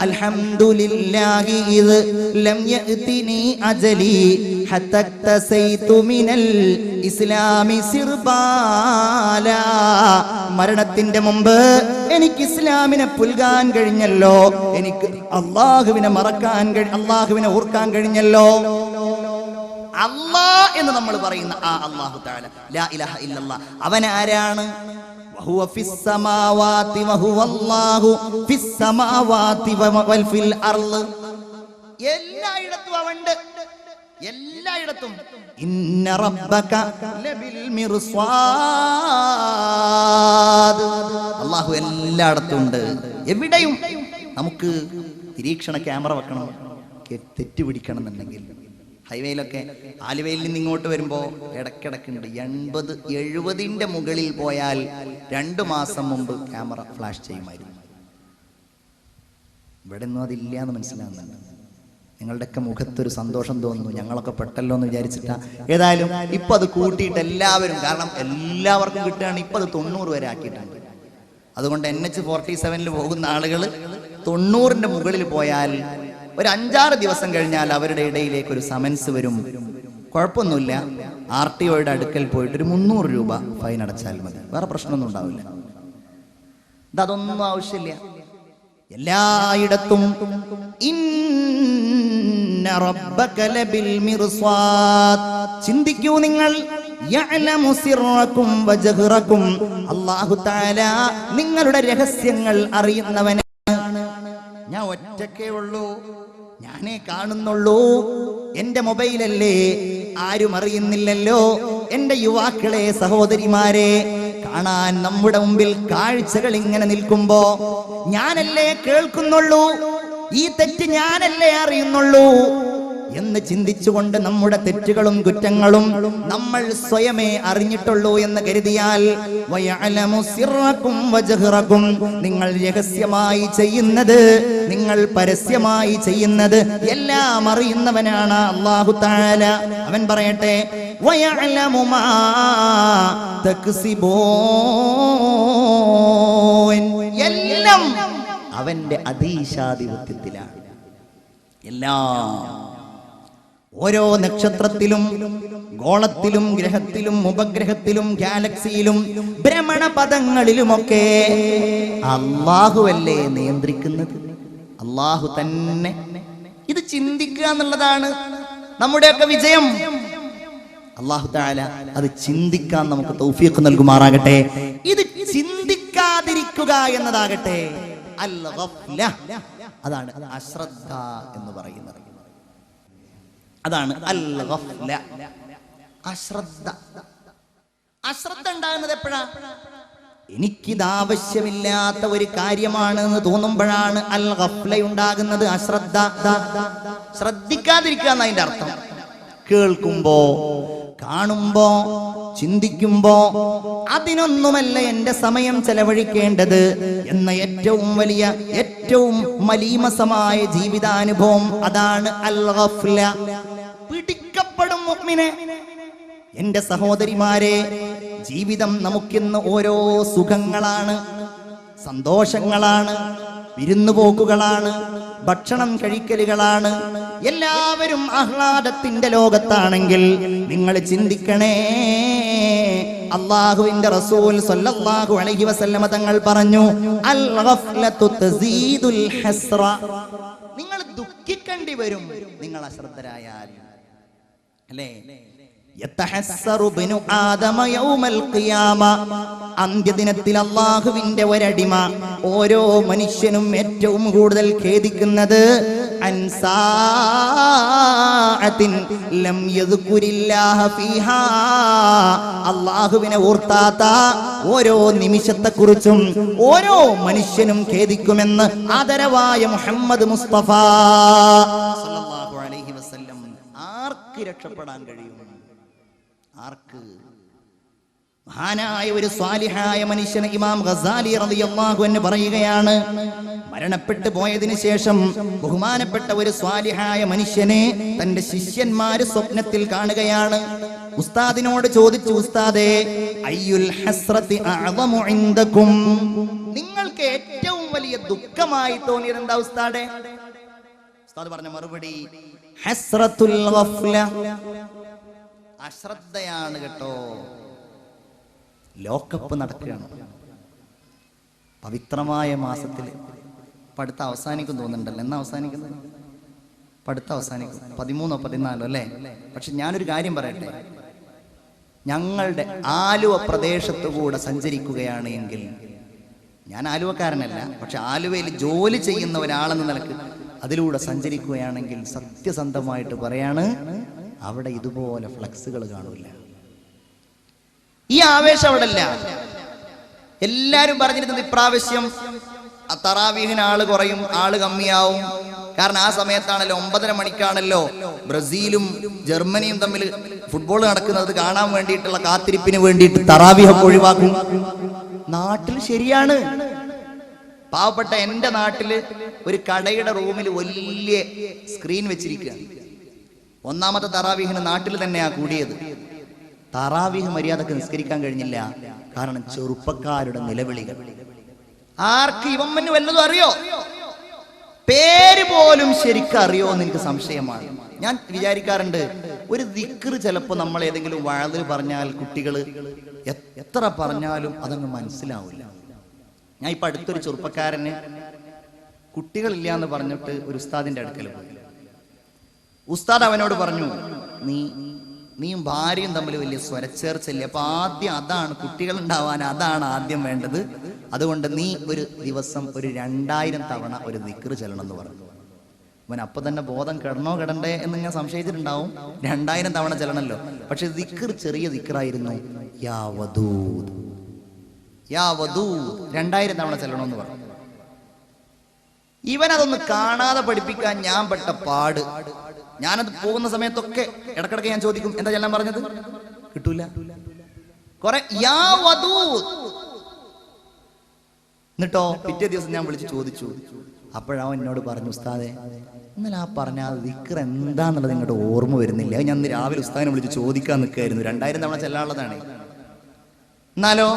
അൽഹംദുലില്ലാഹി ഇദ് ലം യഅതിനി അജലി ഹത്താ തസൈതു മിനൽ ഇസ്ലാമി സിർബാല. മരണത്തിന്റെ മുമ്പ് എനിക്ക് ഇസ്ലാമിനെ പുൽകാൻ കഴിഞ്ഞല്ലോ, എനിക്ക് അല്ലാഹുവിനെ അല്ലാഹുവിനെ ഓർക്കാൻ കഴിഞ്ഞല്ലോ. അല്ലാഹ് എന്ന് നമ്മൾ പറയുന്ന ആ അല്ലാഹു തആല, ലാ ഇലാഹ ഇല്ലല്ലാഹ്, അവൻ ആരാണ്? വഹുവ ഫിസ് സമാവാതി വഹുവ അല്ലാഹു ഫിസ് സമാവാതി വൽ ഫിൽ അർള്. എല്ലായിടത്തും അവനുണ്ട്, എല്ലായിടത്തും. ഇന്ന റബ്ബക ലബിൽ മിർസാദ്. അല്ലാഹു എല്ലായിടത്തും ഉണ്ട്, എവിടെയും. നമുക്ക് നിരീക്ഷണ ക്യാമറ വെക്കണം, തെറ്റ് പിടിക്കണം എന്നുണ്ടെങ്കിൽ. ഹൈവേയിലൊക്കെ ആലുവയിൽ നിന്ന് ഇങ്ങോട്ട് വരുമ്പോൾ ഇടയ്ക്കിടയ്ക്കുണ്ട് 80-70ന്റെ മുകളിൽ പോയാൽ 2 മാസം മുമ്പ് ക്യാമറ ഫ്ലാഷ് ചെയ്യുമായിരുന്നു. ഇവിടെ ഒന്നും അതില്ല എന്ന് മനസ്സിലാകുന്നുണ്ട്. നിങ്ങളുടെയൊക്കെ മുഖത്തൊരു സന്തോഷം തോന്നുന്നു, ഞങ്ങളൊക്കെ പെട്ടല്ലോ എന്ന് വിചാരിച്ചിട്ടാ. ഏതായാലും ഇപ്പം അത് കൂട്ടിയിട്ട് എല്ലാവരും, കാരണം എല്ലാവർക്കും കിട്ടുകയാണ്, ഇപ്പം അത് 90 വരെ ആക്കിയിട്ടുണ്ട്. അതുകൊണ്ട് NH-47 പോകുന്ന ആളുകൾ 90ന്റെ മുകളിൽ പോയാൽ ഒരു 5-6 ദിവസം കഴിഞ്ഞാൽ അവരുടെ ഇടയിലേക്ക് ഒരു സമൻസ് വരും. കുഴപ്പമൊന്നുമില്ല, RTOയുടെ അടുക്കൽ പോയിട്ട് ഒരു 300 രൂപ ഫൈൻ അടച്ചാൽ മതി, വേറെ പ്രശ്നമൊന്നും ഉണ്ടാവില്ല. അതൊന്നും ആവശ്യമില്ല. എല്ലായിടത്തും ഇന്ന റബ്ബക ലബിൽ മിർസാദ്. ചിന്തിക്കൂ നിങ്ങൾ, യഅലമു സിർറക്കും വജഹ്റക്കും. അല്ലാഹു തആല നിങ്ങളുടെ രഹസ്യങ്ങൾ അറിയുന്നവനാണ്. ഞാൻ ഒറ്റക്കേ ഉള്ളൂ, ഞാനേ കാണുന്നുള്ളൂ, എന്റെ മൊബൈലല്ലേ, ആരും അറിയുന്നില്ലല്ലോ. എന്റെ യുവാക്കളെ, സഹോദരിമാരെ, കാണാൻ നമ്മുടെ മുമ്പിൽ കാഴ്ചകൾ ഇങ്ങനെ നിൽക്കുമ്പോ ഞാനല്ലേ കേൾക്കുന്നുള്ളൂ, ഈ തെറ്റ് ഞാനല്ലേ അറിയുന്നുള്ളൂ എന്ന് ചിന്തിച്ചുകൊണ്ട് നമ്മുടെ തെറ്റുകളും കുറ്റങ്ങളും നമ്മൾ സ്വയമേ അറിഞ്ഞിട്ടുള്ളൂ എന്ന് കരുതിയാൽ, വയഅലമു സിർറക്കും വജഹ്റക്കും, നിങ്ങൾ രഹസ്യമായി ചെയ്യുന്നത്, നിങ്ങൾ പരസ്യമായി ചെയ്യുന്നത് എല്ലാം അറിയുന്നവനാണ് അല്ലാഹു തആല. അവൻ പറയട്ടെ, വയഅലമു മാ തക്സിബൂൻ. എല്ലാം അവന്റെ അധീശാധിപത്യത്തിലാണ്. എല്ലാം, ഓരോ നക്ഷത്രത്തിലും ഗോളത്തിലും ഗ്രഹത്തിലും ഉപഗ്രഹത്തിലും ഗാലക്സിയിലും ഭ്രമണപഥങ്ങളിലുമൊക്കെ അല്ലാഹുവല്ലേ നിയന്ത്രിക്കുന്നത്, അല്ലാഹു തന്നെ. ഇത് ചിന്തിക്കുക എന്നുള്ളതാണ് നമ്മുടെയൊക്കെ വിജയം. അല്ലാഹു തആല അത് ചിന്തിക്കാൻ നമുക്ക് തൗഫീഖ് നൽകുമാറാകട്ടെ. ഇത് ചിന്തിക്കാതിരിക്കുക എന്നതാകട്ടെ അൽ ഗഫ്ല, അതാണ് അശ്രദ്ധ എന്ന് പറയുന്നത്. അതാണ് അൽ ഗഫ്ല, അശ്രദ്ധ. അശ്രദ്ധ ഉണ്ടാകുന്നത് എപ്പോഴാ? എനിക്കിത് ആവശ്യമില്ലാത്ത ഒരു കാര്യമാണ് എന്ന് തോന്നുമ്പോഴാണ് അൽ ഗഫ്ല ഉണ്ടാകുന്നത്. അശ്രദ്ധ, ശ്രദ്ധിക്കാതിരിക്കുക എന്നതിന്റെ അർത്ഥം. കേൾക്കുമ്പോ, കാണുമ്പോ, ചിന്തിക്കുമ്പോ അതിനൊന്നുമല്ല എന്റെ സമയം ചെലവഴിക്കേണ്ടത് എന്ന ഏറ്റവും വലിയ, ഏറ്റവും മലീമസമായ ജീവിതാനുഭവം അതാണ് അൽ ഗഫ്ല. പിടിക്കപ്പെടും മുഅ്മിനെ. എന്റെ സഹോദരിമാരെ, ജീവിതം നമുക്കിന്ന് ഓരോ സുഖങ്ങളാണ്, സന്തോഷങ്ങളാണ്, വിരുന്നുപോക്കുകളാണ്, ഭക്ഷണം കഴിക്കലുകളാണ്. എല്ലാവരും ആഹ്ലാദത്തിന്റെ ലോകത്താണെങ്കിൽ നിങ്ങൾ ചിന്തിക്കണേ, അല്ലാഹുവിന്റെ റസൂൽ സ്വല്ലല്ലാഹു അലൈഹി വസല്ലമ തങ്ങൾ പറഞ്ഞു, അൽ ഗഫ്ലതു തസീദുൽ ഹസ്റ. നിങ്ങൾ ദുഃഖിക്കേണ്ടി വരും നിങ്ങൾ അശ്രദ്ധരായാൽ, അല്ലേ? യതഹസ്സറു ബിനു ആദമ യൗമൽ ഖിയാമ. അന്ത്യദിനത്തിൽ അല്ലാഹുവിന്റെ ഒരടിമ, ഓരോ മനുഷ്യനും ഏറ്റവും കൂടുതൽ ഖേദിക്കുന്നത് അൻസാഅത്തിൻ ലം യദ്കുരില്ലാഹ ഫീഹാ. അല്ലാഹുവിനെ ഓർത്താത്ത ഓരോ നിമിഷത്തെക്കുറിച്ചും ഓരോ മനുഷ്യനും ഖേദിക്കുമെന്ന് ആദരവായ മുഹമ്മദ് മുസ്തഫ സല്ലല്ലാഹു അലൈഹി വസല്ലം. ആർക്ക് രക്ഷപ്പെടാൻ കഴിയും? ആർക്ക്? മഹാനായ ഒരു സ്വാലിഹായ മനുഷ്യന് ഇമാം ഗസാലി റളിയല്ലാഹു അൻഹു പറയുകയാണ്, മരണപ്പെട്ടു പോയതിനു ശേഷം ബഹുമാനപ്പെട്ട ഒരു സ്വാലിഹായ മനുഷ്യനെ തന്റെ ശിഷ്യന്മാര് സ്വപ്നത്തിൽ കാണുകയാണ്. ഉസ്താദിനോട് ചോദിച്ചു, ഉസ്താദേ, അയ്യുൽ ഹസ്രത്തി അഅ്ളമു ഇൻദകും, നിങ്ങൾക്ക് ഏറ്റവും വലിയ വലിയ ദുഃഖമായി തോന്നിയത് എന്താ ഉസ്താദേ? ഉസ്താദ് പറഞ്ഞ മറുപടി ഹസ്റത്തുൽ ഗഫ്ല, അശ്രദ്ധയാണ് കേട്ടോ. ലോകകപ്പ് നടക്കുകയാണ്, പവിത്രമായ മാസത്തിൽ. പഠിത്തം അവസാനിക്കും തോന്നുന്നുണ്ടല്ലോ. എന്നാ അവസാനിക്കുന്നത്? പഠിത്തം അവസാനിക്കും 13 14 അല്ലേ? പക്ഷെ ഞാനൊരു കാര്യം പറയട്ടെ, ഞങ്ങളുടെ ആലുവ പ്രദേശത്തുകൂടെ സഞ്ചരിക്കുകയാണ് എങ്കിൽ, ഞാൻ ആലുവക്കാരനല്ല, പക്ഷെ ആലുവയിൽ ജോലി ചെയ്യുന്ന ഒരാളെന്ന നിലക്ക് അതിലൂടെ സഞ്ചരിക്കുകയാണെങ്കിൽ സത്യസന്ധമായിട്ട് പറയാണ്, അവിടെ ഇതുപോലെ ഫ്ലക്സുകൾ കാണില്ല. ഈ ആവേശം അവിടെ അല്ല. എല്ലാരും പറഞ്ഞിരുന്നത് ഇപ്രാവശ്യം തറാവീഹിന് ആള് കുറയും, ആള് കമ്മിയാവും. കാരണം ആ സമയത്താണല്ലോ 9:30 മണിക്കാണല്ലോ ബ്രസീലും ജർമ്മനിയും തമ്മിൽ ഫുട്ബോൾ നടക്കുന്നത്. കാണാൻ വേണ്ടിയിട്ടുള്ള കാത്തിരിപ്പിന് വേണ്ടിയിട്ട് തറാവീഹൊക്കെ ഒഴിവാക്കും. നാട്ടിൽ ശരിയാണ്. പാവപ്പെട്ട എന്റെ നാട്ടില് ഒരു കടയുടെ റൂമിൽ വലിയ സ്ക്രീൻ വെച്ചിരിക്കുക. ഒന്നാമത്തെ തറാവീഹിന് നാട്ടിൽ തന്നെയാ കൂടിയത്. തറാവീഹ് മര്യാദക്ക് നിസ്കരിക്കാൻ കഴിഞ്ഞില്ല. കാരണം ചെറുപ്പക്കാരുടെ നിലവിളികൾ. ആർക്ക് ഇവമ്മന് വല്ലതും അറിയോ? പേര് പോലും ശരിക്കും അറിയോ എന്ന് എനിക്ക് സംശയമാണ്. ഞാൻ വിചാരിക്കാറുണ്ട്, ഒരു ദിക്ർ ചിലപ്പോൾ നമ്മൾ ഏതെങ്കിലും വഅദിൽ പറഞ്ഞാൽ കുട്ടികൾ എത്ര പറഞ്ഞാലും അതങ്ങ് മനസ്സിലാവില്ല. ഞാൻ ഇപ്പൊ അടുത്തൊരു ചെറുപ്പക്കാരന് കുട്ടികളില്ല എന്ന് പറഞ്ഞിട്ട് ഒരു ഉസ്താദിന്റെ അടുക്കൽ പോയി. ഉസ്താദ് അവനോട് പറഞ്ഞു, നീയും ഭാര്യയും തമ്മിൽ വലിയ സ്വരച്ചേർച്ചയില്ലേ, അപ്പൊ ആദ്യം അതാണ്, കുട്ടികൾ ഉണ്ടാവാൻ അതാണ് ആദ്യം വേണ്ടത്. അതുകൊണ്ട് നീ ഒരു ദിവസം ഒരു 2000 തവണ ഒരു ദിക്ർ ചൊല്ലണം എന്ന് പറഞ്ഞു. അവൻ അപ്പൊ തന്നെ ബോധം കിടണോ കിടണ്ടേ എന്ന് ഞാൻ സംശയിച്ചിട്ടുണ്ടാവും. 2000 തവണ ചെല്ലണല്ലോ. പക്ഷെ ദിക്ർ ചെറിയ ദിക്റായിരുന്നു. യാ വദൂദ്, യാ വദൂദ് 2000 തവണ ചെല്ലണമെന്ന് പറഞ്ഞു. ഇവനതൊന്ന് കാണാതെ പഠിപ്പിക്കാൻ ഞാൻ പെട്ട പാട്. ഞാനത് പോകുന്ന സമയത്തൊക്കെ ഇടക്കിടക്ക് ഞാൻ ചോദിക്കും, എന്താ ചെല്ലാൻ പറഞ്ഞത്? കിട്ടൂല. കുറെ യാ വദൂദ്. എന്നിട്ടോ പിറ്റേ ദിവസം ഞാൻ വിളിച്ച് ചോദിച്ചു. അപ്പോഴവൻ എന്നോട് പറഞ്ഞു, ഉസ്താദെ ഇന്നലെ ആ പറഞ്ഞ ദിക്ർ എന്താന്നുള്ളത് ഇങ്ങോട്ട് ഓർമ്മ വരുന്നില്ല. ഞാൻ ഇന്ന് രാവിലെ ഉസ്താദിനെ വിളിച്ച് ചോദിക്കാൻ നിൽക്കായിരുന്നു. 2000 തവണ ചെല്ലാനുള്ളതാണ്. എന്നാലോ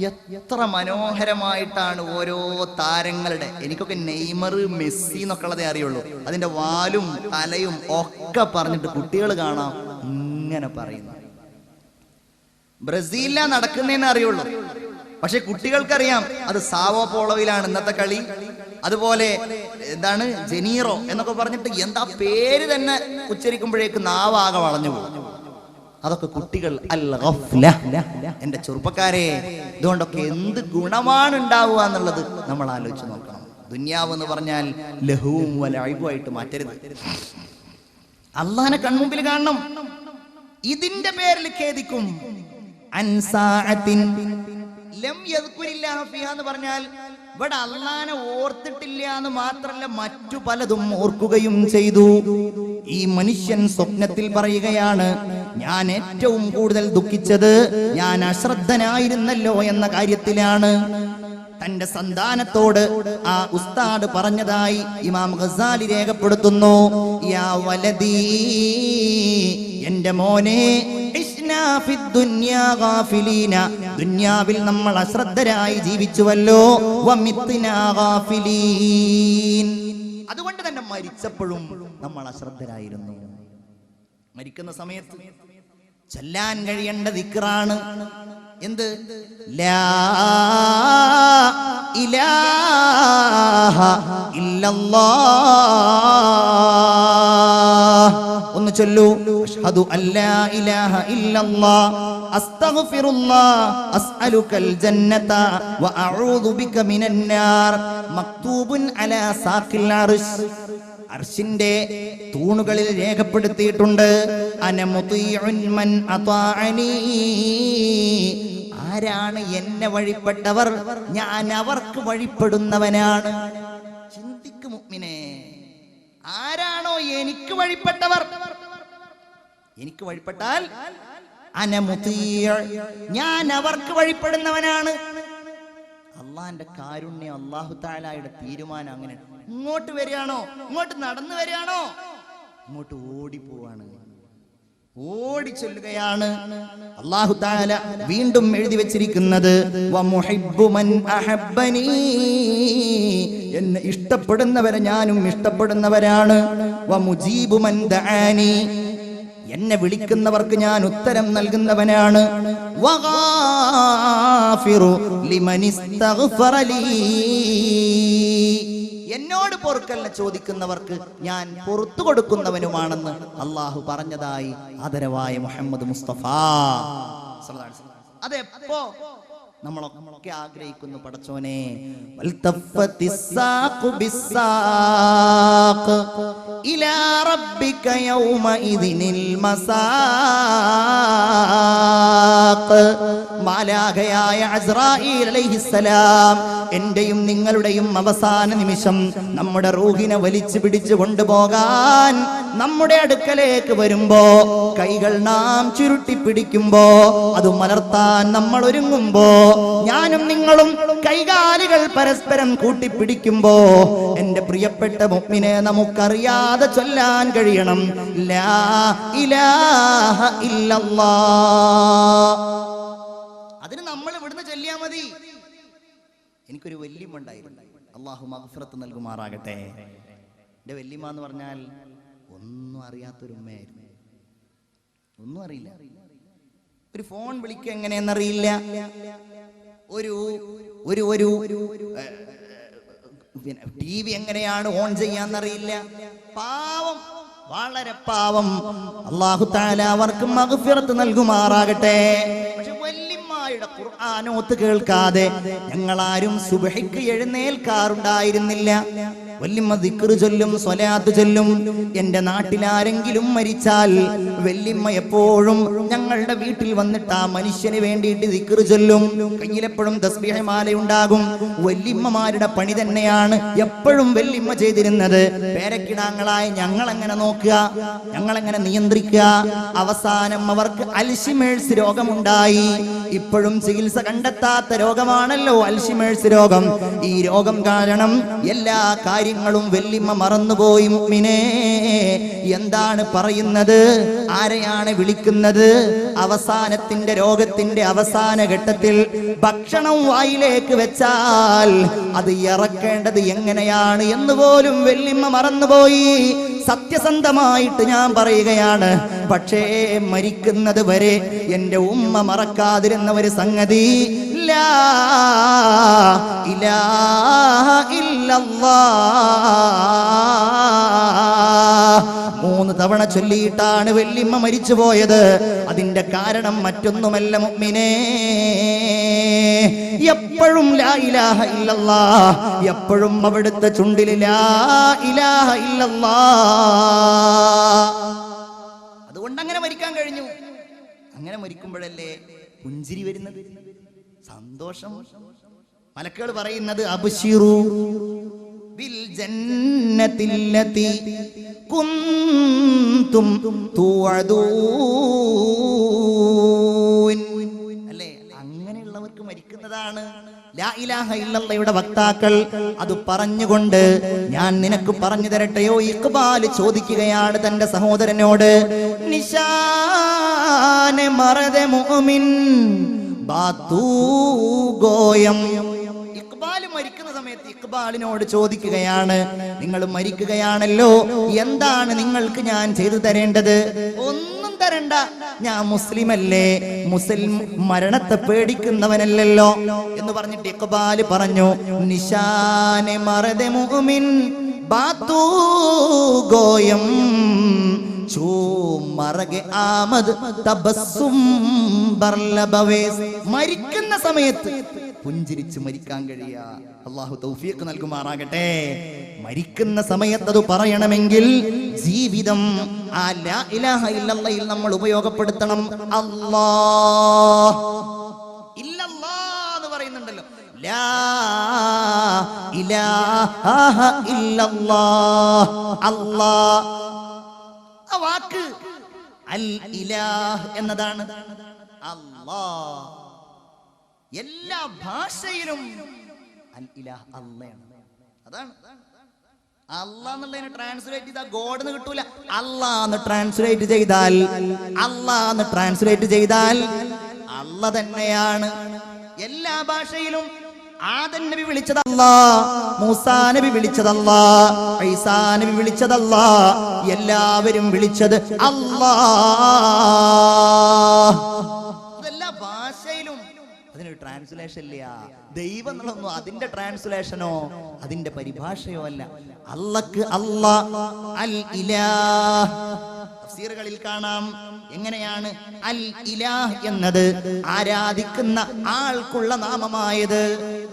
എത്ര മനോഹരമായിട്ടാണ് ഓരോ താരങ്ങളുടെ, എനിക്കൊക്കെ നെയ്മർ, മെസ്സി എന്നൊക്കെ ഉള്ളതേ അറിയുള്ളൂ. അതിന്റെ വാലും തലയും ഒക്കെ പറഞ്ഞിട്ട് കുട്ടികൾ കാണാം ഇങ്ങനെ പറയുന്നു. ബ്രസീലിലാ നടക്കുന്നതെന്ന് അറിയുള്ളൂ, പക്ഷെ കുട്ടികൾക്കറിയാം അത് സാവോ പോളോയിലാണ് ഇന്നത്തെ കളി. അതുപോലെ എന്താണ് ജനീറോ എന്നൊക്കെ പറഞ്ഞിട്ട് എന്താ പേര് തന്നെ ഉച്ചരിക്കുമ്പോഴേക്ക് നാവാകെ വളഞ്ഞു പോകും. അതൊക്കെ കുട്ടികൾ. അൽ ഗഫ്ല. എന്റെ ചെറുപ്പക്കാരെ, ഇതുകൊണ്ടൊക്കെ എന്ത് ഗുണമാണ് ഉണ്ടാവുക എന്നുള്ളത് നമ്മൾ ആലോചിച്ച് നോക്കണം. ദുനിയാവ് എന്ന് പറഞ്ഞാൽ ലഹുവും വലഇബുമായിട്ട് മാറ്റരുത്. അള്ളാഹനെ കൺമുമ്പിൽ കാണണം. ഇതിന്റെ പേരിൽ ഖേദിക്കും. അൻസാഅത്തിൻ ലം യദ്കുരില്ലാഹ ഫിഹാ എന്ന് പറഞ്ഞാൽ ഇവിടെ അള്ളാഹനെ ഓർത്തിട്ടില്ല എന്ന് മാത്രമല്ല, മറ്റു പലതും ഓർക്കുകയും ചെയ്തു. ഈ മനുഷ്യൻ സ്വപ്നത്തിൽ പറയുകയാണ്, ഞാൻ ഏറ്റവും കൂടുതൽ ദുഃഖിച്ചത് ഞാൻ അശ്രദ്ധനായിരുന്നല്ലോ എന്ന കാര്യത്തിലാണ്. തന്റെ സന്താനത്തോട് ആ ഉസ്താദ് പറഞ്ഞതായി ഇമാം ഗസാലി രേഖപ്പെടുത്തുന്നു. യാ വലദീ, എന്റെ മോനെ, ദുനിയാവിൽ നമ്മൾ അശ്രദ്ധരായി ജീവിച്ചുവല്ലോ. അതുകൊണ്ട് തന്നെ മരിച്ചപ്പോഴും നമ്മൾ അശ്രദ്ധരായിരുന്നു. മരിക്കുന്ന സമയത്ത് ചൊല്ലാൻ കഴിയേണ്ട ദിക്റാണ് എന്ത്? ലാ ഇലാഹ ഇല്ലല്ലാഹ്. ഒന്ന് ചൊല്ലൂ. അഷ്ഹദു അല്ലാ ഇലാഹ ഇല്ലല്ലാഹ് അസ്തഗ്ഫിറുല്ലാഹ് അസ്അലുകൽ ജന്നത വ അഊദു ബിക മിനൻ നാർ. മക്തൂബുൻ അലാ സാഖിൽ അർശ്. അർശിന്റെ തൂണുകളിൽ രേഖപ്പെടുത്തിയിട്ടുണ്ട്. അന മുതീഉൻ മൻ അതാഅനി. ആരാണ് എന്നെ വഴിപ്പെട്ടവർ, ഞാൻ അവർക്ക് വഴിപ്പെടുന്നവനാണ്. ചിന്തിക്ക് മുഅ്മിനേ, ആരാണോ എനിക്ക് വഴിപ്പെട്ടവർ, എനിക്ക് വഴിപ്പെട്ടാൽ അന മുതീഉ, ഞാൻ അവർക്ക് വഴിപ്പെടുന്നവനാണ്. അള്ളാന്റെ കാരുണ്യം, അല്ലാഹു തആലയുടെ തീരുമാനം അങ്ങനെ. ഇങ്ങോട്ട് വരികയാണോ, ഇങ്ങോട്ട് നടന്നു വരികയാണോ, ഇങ്ങോട്ട് ഓടിപ്പോവാണ്. ഓടിച്ചൊല്ലുകയാണ്. അല്ലാഹു തആല വീണ്ടും എഴുതി വെച്ചിരിക്കുന്നത് വമുഹിബ്ബു മൻ അഹബ്ബനി, എന്നെ ഇഷ്ടപ്പെടുന്നവരെ ഞാനും ഇഷ്ടപ്പെടുന്നവരാണ്. വമുജീബു മൻ ദആനി, എന്നെ വിളിക്കുന്നവർക്ക് ഞാൻ ഉത്തരം നൽകുന്നവനാണ്. വഗാഫിറു ലിമനിസ്തഗ്ഫറ ലീ, എന്നോട് പൊറുക്കലിനെ ചോദിക്കുന്നവർക്ക് ഞാൻ പൊറുത്തു കൊടുക്കുന്നവനുമാണെന്ന് അള്ളാഹു പറഞ്ഞതായി ആദരവായ മുഹമ്മദ് മുസ്തഫ സ്വല്ലല്ലാഹു അലൈഹി വസല്ലം. അതെപ്പോ നമ്മളൊക്കെ ആഗ്രഹിക്കുന്നു, പടച്ചോനെ വൽതഫത്തിസ്സാഖു ബിസ്സാഖ് ഇലാ റബ്ബിക യൗമഇദിനിൽ മസാഖ്. മാലാഖയായ അസ്രായീൽ അലൈഹിസ്സലാം എന്റെയും നിങ്ങളുടെയും അവസാന നിമിഷം നമ്മുടെ റൂഹിനെ വലിച്ചു പിടിച്ചു കൊണ്ടുപോകാൻ നമ്മുടെ അടുക്കലേക്ക് വരുമ്പോ, കൈകൾ നാം ചുരുട്ടി പിടിക്കുമ്പോ, അത് മലർത്താൻ നമ്മൾ ഒരുങ്ങുമ്പോ, ഞാനും നിങ്ങളും കൈകാലുകൾ പരസ്പരം കൂട്ടിപ്പിടിക്കുമ്പോ, എന്റെ പ്രിയപ്പെട്ട മുഅ്മിനെ നമുക്കറിയാതെ ചൊല്ലാൻ കഴിയണം ലാ ഇലാഹ ഇല്ലല്ലാഹ്. അതിന് നമ്മൾ ഇവിടുന്ന് ചൊല്ലിയാ മതി. എനിക്കൊരു വല്യമ്മ ഉണ്ടായിരുന്നു, അള്ളാഹു മഗ്ഫിറത്ത് നൽകുമാറാകട്ടെ. എന്റെ വല്യമ്മ എന്ന് പറഞ്ഞാൽ ഒന്നും അറിയാത്തൊരു ഉമ്മയായിരുന്നു. ഒന്നും അറിയില്ല. ഒരു ഫോൺ വിളിക്കുക എങ്ങനെയെന്നറിയില്ല, ഒരു ഒരു ഒരു TV എങ്ങനെയാണ് ഓൺ ചെയ്യാന്നറിയില്ല. പാവം, വളരെ പാവം. അല്ലാഹു തആല അവർക്ക് മഗ്ഫിറത്ത് നൽകുമാറാകട്ടെ. പക്ഷെ വല്യമ്മയുടെ ഖുർആനോത്ത് കേൾക്കാതെ ഞങ്ങളാരും സുബ്ഹിക്ക് എഴുന്നേൽക്കാറുണ്ടായിരുന്നില്ല. വല്യമ്മ ദിക്റ് ചൊല്ലും, സ്വലാത്ത് ചൊല്ലും. എന്റെ നാട്ടിലാരെങ്കിലും മരിച്ചാൽ വല്യമ്മ എപ്പോഴും ഞങ്ങളുടെ വീട്ടിൽ വന്നിട്ട് ആ മനുഷ്യന് വേണ്ടിയിട്ട് ദിക്റ് ചൊല്ലും. കയ്യിലെപ്പോഴും തസ്ബീഹ് മാലയുണ്ടാകും. വല്യമ്മമാരുടെ പണി തന്നെയാണ് എപ്പോഴും വല്യമ്മ ചെയ്തിരുന്നത്. പേരക്കിടാങ്ങളായ ഞങ്ങളെങ്ങനെ നോക്കുക, ഞങ്ങളെങ്ങനെ നിയന്ത്രിക്കുക. അവസാനം അവർക്ക് അൽഷിമേഴ്സ് രോഗമുണ്ടായി. ഇപ്പോഴും ചികിത്സ കണ്ടെത്താത്ത രോഗമാണല്ലോ അൽഷിമേഴ്സ് രോഗം. ഈ രോഗം കാരണം എല്ലാ കാര്യങ്ങളും വല്യമ്മ മറന്നുപോയി. മുഅ്മിനേ, എന്താണ് പറയുന്നത്, ആരെയാണ് വിളിക്കുന്നത്? അവസാനത്തിന്റെ രോഗത്തിന്റെ അവസാന ഘട്ടത്തിൽ ഭക്ഷണം വായിലേക്ക് വെച്ചാൽ അത് ഇറക്കേണ്ടത് എങ്ങനെയാണ് എന്ന് പോലും വല്യമ്മ മറന്നുപോയി. സത്യസന്ധമായിട്ട് ഞാൻ പറയുകയാണ്. പക്ഷേ മരിക്കുന്നത് വരെ എന്റെ ഉമ്മ മറക്കാതിരുന്ന ഒരു സംഗതി ലാ ഇലാഹ ഇല്ലല്ലാഹ് 3 തവണ ചൊല്ലിയിട്ടാണ് വല്യമ്മ മരിച്ചു പോയത്. അതിന്റെ കാരണം മറ്റൊന്നുമല്ല മുഅ്മിനേ, എപ്പോഴും ലാ ഇലാഹ ഇല്ലല്ലാഹ്, എപ്പോഴും അവിടുത്തെ ചുണ്ടിൽ ലാ ഇലാഹ ഇല്ലല്ലാഹ്. അതുകൊണ്ട് അങ്ങനെ മരിക്കാൻ കഴിഞ്ഞു. അങ്ങനെ മരിക്കുമ്പോഴല്ലേ പുഞ്ചിരി വരുന്നത്, സന്തോഷം. മലക്കുകൾ പറയുന്നത് അബ്ശിറു ബിൽ ജന്നത്തില്ലതി കുന്തും തുഅദൂൻ. അല്ലേ, അങ്ങനെയുള്ളവർക്ക് മരിക്കുന്നതാണ് ലാ ഇലാഹ ഇല്ലല്ലാഹയുടെ വക്താക്കൾ. അത് പറഞ്ഞുകൊണ്ട് ഞാൻ നിനക്ക് പറഞ്ഞു തരട്ടെയോ? ഇഖ്ബാൽ ചോദിക്കുകയാണ് തന്റെ സഹോദരനോട്. നിശാനെ മറദെ മുഅ്മിൻ ബാതൂ ഗോയം. ഇഖ്ബാൽ മരിക്കുന്ന സമയത്ത് ഇഖ്ബാലിനോട് ചോദിക്കുകയാണ്, നിങ്ങൾ മരിക്കുകയാണല്ലോ, എന്താണ് നിങ്ങൾക്ക് ഞാൻ ചെയ്തു തരേണ്ടത്? ഒന്നും തരണ്ട, ഞാൻ മുസ്ലിമല്ലേ, മുസ്ലിം മരണത്തെ പേടിക്കുന്നവനല്ലല്ലോ എന്ന് പറഞ്ഞിട്ട് ഇഖ്ബാൽ പറഞ്ഞു, നിശാനെ മറദെ മുഅ്മിൻ ബാതൂ ഗോയം ചൂ മറകെ ആമദ് തബസ്സും ബർലബവേസ്. മരിക്കുന്ന സമയത്ത് പുഞ്ചിരിച്ച് മരിക്കാൻ കഴിയാ. അല്ലാഹു തൗഫീഖ് നൽകുമാറാകട്ടെ. മരിക്കുന്ന സമയത്ത് അത് പറയണമെങ്കിൽ ജീവിതം ആ ലാ ഇലാഹ ഇല്ലല്ലാഹയിൽ നമ്മൾ ഉപയോഗപ്പെടുത്തണം. അല്ലാഹ് ഇല്ലല്ലാഹ് എന്ന് പറയുന്നുണ്ടല്ലോ, ലാ ഇലാഹ ഇല്ലല്ലാഹ്. അല്ലാഹ് ആ വാക്ക് അൽ ഇലാഹ് എന്നതാണ്. അല്ലാഹ് എല്ലാ ഭാഷയിലും അൽ ഇലാഹ് അല്ലാഹ്. അതാണ് അല്ലാഹ് എന്നുള്ളതിനെ ട്രാൻസ്ലേറ്റ് ചെയ്താൽ ഗോഡ് എന്ന് കിട്ടൂല. അല്ലാഹ് എന്ന് ട്രാൻസ്ലേറ്റ് ചെയ്താൽ അല്ലാഹ് തന്നെയാണ്. എല്ലാ ഭാഷയിലും ആദം നബി വിളിച്ചത് അല്ലാഹ്, മൂസാ നബി വിളിച്ചത് അല്ലാഹ്, ഈസാ നബി വിളിച്ചത് അല്ലാഹ്, എല്ലാവരും വിളിച്ചത് അല്ലാഹ്. എല്ലാ ഭാഷയിലും അതിനൊരു ട്രാൻസ്ലേഷൻ ഇല്ല. ദൈവം എന്നുള്ളതൊന്നും അതിന്റെ ട്രാൻസ്ലേഷനോ അതിന്റെ പരിഭാഷയോ അല്ല. അല്ലാഹ്ക്ക് അല്ലാഹ് അൽ ഇലാഹ്. തഫ്സീറുകളിൽ കാണാം എങ്ങനെയാണ് അൽ ഇലാഹ് എന്നത് ആരാധിക്കുന്ന ആൾക്കുള്ള നാമമായത്.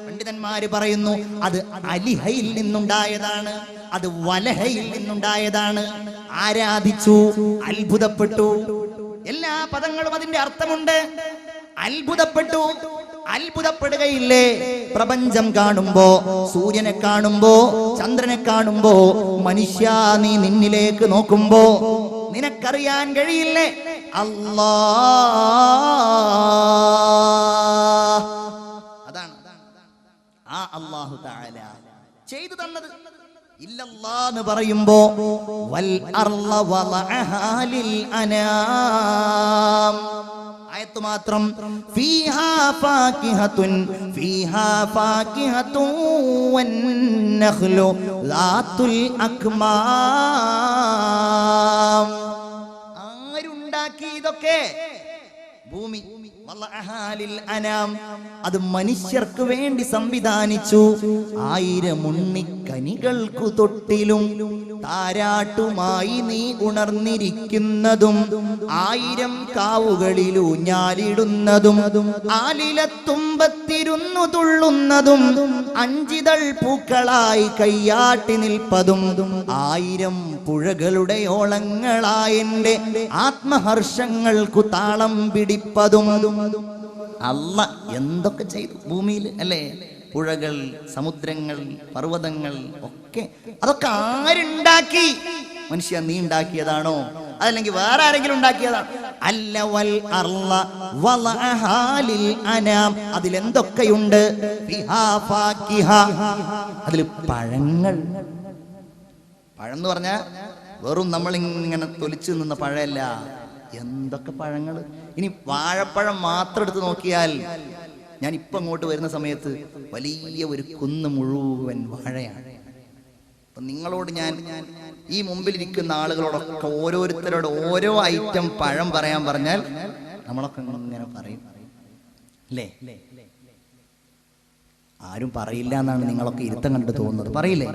പണ്ഡിതന്മാര് പറയുന്നു അത് അലിഹയിൽ നിന്നുണ്ടായതാണ്, അത് വലഹയിൽ നിന്നുണ്ടായതാണ്. ആരാധിച്ചു, അത്ഭുതപ്പെട്ടു. എല്ലാ പദങ്ങളും അതിന്റെ അർത്ഥമുണ്ട്. അത്ഭുതപ്പെട്ടു, അത്ഭുതപ്പെടുകയില്ലേ? പ്രപഞ്ചം കാണുമ്പോ, സൂര്യനെ കാണുമ്പോ, ചന്ദ്രനെ കാണുമ്പോ, മനുഷ്യ നീ നിന്നിലേക്ക് നോക്കുമ്പോ നിനക്കറിയാൻ കഴിയില്ലേ അല്ലാഹ്? അതാണ് ആ അല്ലാഹു തആല ചെയ്തു തന്നത്. ഇല്ലല്ലാഹ് എന്ന് പറയുമ്പോ വൽ അർള വലഅഹാ ലിൽ അനാം ആയത്ത് മാത്രം. ഫീഹാ ഫാകിഹത്തുൻ വന്നഖ്ലു ദാത്തുൽ അക്മാം. ആരുണ്ടാക്കി ഇതൊക്കെ? ഭൂമി. അത് മനുഷ്യർക്ക് വേണ്ടി സംവിധാനിച്ചു. 1000 ഉണ്ണിക്കനികൾക്കു തൊട്ടിലും താരാട്ടുമായി നീ ഉണർന്നിരിക്കുന്നതും 1000 കാവുകളിലൂഞ്ഞാലിടുന്നതും ആലിലത്തുമ്പത്തിരുന്നു തുള്ളുന്നതും 5 ഇതൾ പൂക്കളായി കയ്യാട്ടി നിൽപ്പതും 1000 പുഴകളുടെ ഓളങ്ങളായെന്റെ ആത്മഹർഷങ്ങൾക്കു താളം പിടിപ്പതും. അല്ല എന്തൊക്കെ ചെയ്തു ഭൂമിയിൽ അല്ലേ? പുഴകൾ, സമുദ്രങ്ങൾ, പർവ്വതങ്ങൾ ഒക്കെ. അതൊക്കെ ആരുണ്ടാക്കി? മനുഷ്യ നീ ഉണ്ടാക്കിയതാണോ? അതല്ലെങ്കിൽ വേറെ ആരെങ്കിലും ഉണ്ടാക്കിയതാണോ? അല്ല. വൽ അർള വലഅഹാ ലിൽ അനാം. അതിലെന്തൊക്കെയുണ്ട്? ഫിഹാ ഫാകിഹ. അതിൽ പഴങ്ങൾ. പഴം എന്ന് പറഞ്ഞാൽ വെറും നമ്മളിങ്ങനെ തൊലിച്ചു നിന്ന പഴമല്ല. എന്തൊക്കെ പഴങ്ങൾ! ഇനി വാഴപ്പഴം മാത്രം എടുത്ത് നോക്കിയാൽ, ഞാൻ ഇപ്പം അങ്ങോട്ട് വരുന്ന സമയത്ത് വലിയ ഒരു കുന്ന് മുഴുവൻ വാഴയാണ്. അപ്പൊ നിങ്ങളോട് ഞാൻ ഈ മുമ്പിലിരിക്കുന്ന ആളുകളോടൊക്കെ ഓരോരുത്തരോട് ഓരോ ഐറ്റം പഴം പറയാൻ പറഞ്ഞാൽ നമ്മളൊക്കെ ഇങ്ങനെ പറയും അല്ലേ? ആരും പറയില്ല എന്നാണ് നിങ്ങളൊക്കെ ഇരുത്തം കണ്ടിട്ട് തോന്നുന്നത്. പറയില്ലേ?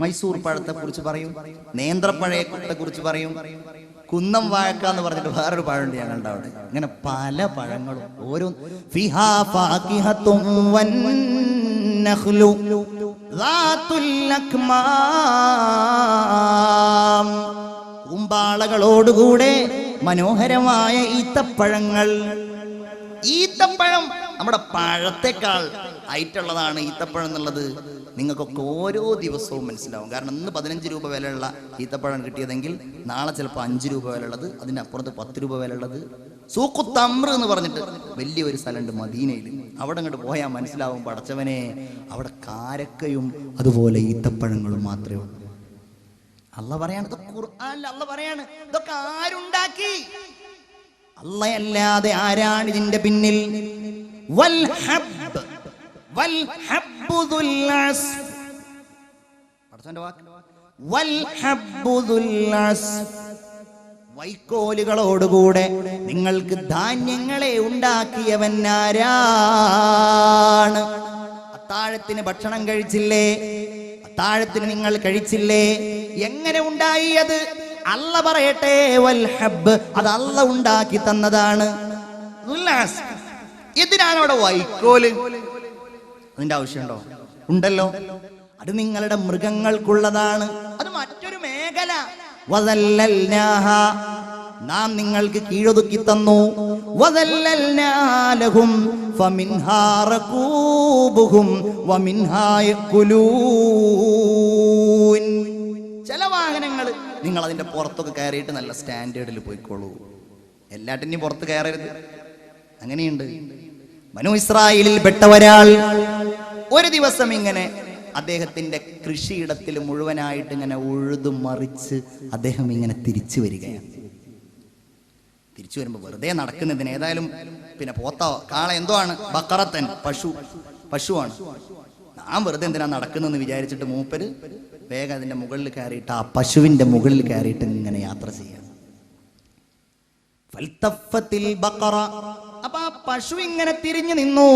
മൈസൂർ പഴത്തെ കുറിച്ച് പറയും, നേന്ത്രപ്പഴത്തെ കുറിച്ച് പറയും, കുന്നം വാഴക്ക എന്ന് പറഞ്ഞിട്ട് വേറൊരു പഴമുണ്ട് ഞങ്ങളുടെ അവിടെ. ഇങ്ങനെ പല പഴങ്ങളും ഓരോ. ഫിഹാ ഫാകിഹത്തുൻ വന്നഖ്ലു ദാത്തുൽ അക്മാം. കൂമ്പാളകളോടുകൂടെ മനോഹരമായ ഈത്തപ്പഴങ്ങൾ. ഈത്തപ്പഴം നമ്മുടെ പഴത്തെക്കാൾ ആയിട്ടുള്ളതാണ് ഈത്തപ്പഴം എന്നുള്ളത് നിങ്ങൾക്കൊക്കെ ഓരോ ദിവസവും മനസ്സിലാവും. കാരണം ഇന്ന് 15 രൂപ വിലയുള്ള ഈത്തപ്പഴം കിട്ടിയതെങ്കിൽ നാളെ ചിലപ്പോൾ 5 രൂപ വിലയുള്ളത്, അതിൻ്റെ അപ്പുറത്ത് 10 രൂപ വിലയുള്ളത്. സൂഖുത്തമ്ര എന്ന് പറഞ്ഞിട്ട് വലിയൊരു സ്ഥലമുണ്ട് മദീനയിൽ. അവിടെ അങ്ങോട്ട് പോയാൽ മനസ്സിലാവും പടച്ചവനെ, അവിടെ കാരക്കയും അതുപോലെ ഈത്തപ്പഴങ്ങളും മാത്രമേ ഉള്ളൂ. അല്ലാഹ് പറയാണ്, ഖുർആനിൽ അല്ലാഹ് പറയാണ് ഇതൊക്കെ ആരുണ്ടാക്കി? അല്ലാഹയല്ലാതെ ആരാണ് ഇതിന്റെ പിന്നിൽ? വൽ ഹബ്ബ് വൽ ഹബ്ബു ദുൽ അസ്ഫ്. പടച്ചവന്റെ വാക്ക് വൽ ഹബ്ബു ദുൽ അസ്ഫ്. വൈക്കോലുകളോടുകൂടെ നിങ്ങൾക്ക് ധാന്യങ്ങളെ ഉണ്ടാക്കിയവൻ ആരാണ്? അത്താഴത്തിന് ഭക്ഷണം കഴിച്ചില്ലേ? അത്താഴത്തിന് നിങ്ങൾ കഴിച്ചില്ലേ? എങ്ങനെ ഉണ്ടായി അത്? അല്ലാഹ് പറയട്ടെ, വൽ ഹബ്ബ്, അത് അല്ലാഹ് ഉണ്ടാക്കി തന്നതാണ്. എന്തിനാണ് അവിടെ വൈക്കോല്? അതിന്റെ ആവശ്യമുണ്ടോ? ഉണ്ടല്ലോ. അത് നിങ്ങളുടെ മൃഗങ്ങൾക്കുള്ളതാണ്. അത് മറ്റൊരു മേഖല. വദല്ലൽനാഹ, നാം നിങ്ങൾക്ക് കീഴൊതുക്കി തന്നു. വദല്ലൽനാ ലഹും ഫമിൻഹാ റകൂബുഹും വമിൻഹാ യഅകുലൂൻ. ചില വാഹനങ്ങൾ നിങ്ങൾ അതിന്റെ പുറത്തൊക്കെ കയറിയിട്ട് നല്ല സ്റ്റാൻഡേർഡിൽ പോയിക്കോളൂ. എല്ലാറ്റിനും പുറത്ത് കയറരുത്. അങ്ങനെയുണ്ട്. ബനൂ ഇസ്രായേലിൽ പെട്ട ഒരാൾ ഒരു ദിവസം ഇങ്ങനെ അദ്ദേഹത്തിന്റെ കൃഷിയിടത്തിൽ മുഴുവനായിട്ട് ഇങ്ങനെ ഉഴുതു മറിച്ച് അദ്ദേഹം ഇങ്ങനെ തിരിച്ചു വരികയാണ്. തിരിച്ചു വരുമ്പോൾ വെറുതെ നടക്കുന്നതിന് ഏതായാലും പിന്നെ പോത്തോ കാള എന്തോ ആണ്, ബക്കറത്തൻ പശുവാണ്. ഞാൻ വെറുതെ എന്തിനാ നടക്കുന്നതെന്ന് വിചാരിച്ചിട്ട് മൂപ്പര് വേഗം അതിന്റെ മുകളിൽ കയറിയിട്ട് ആ പശുവിന്റെ മുകളിൽ കയറിയിട്ട് ഇങ്ങനെ യാത്ര ചെയ്യാം. അപ്പൊ ആ പശു ഇങ്ങനെ തിരിഞ്ഞു നിന്നു.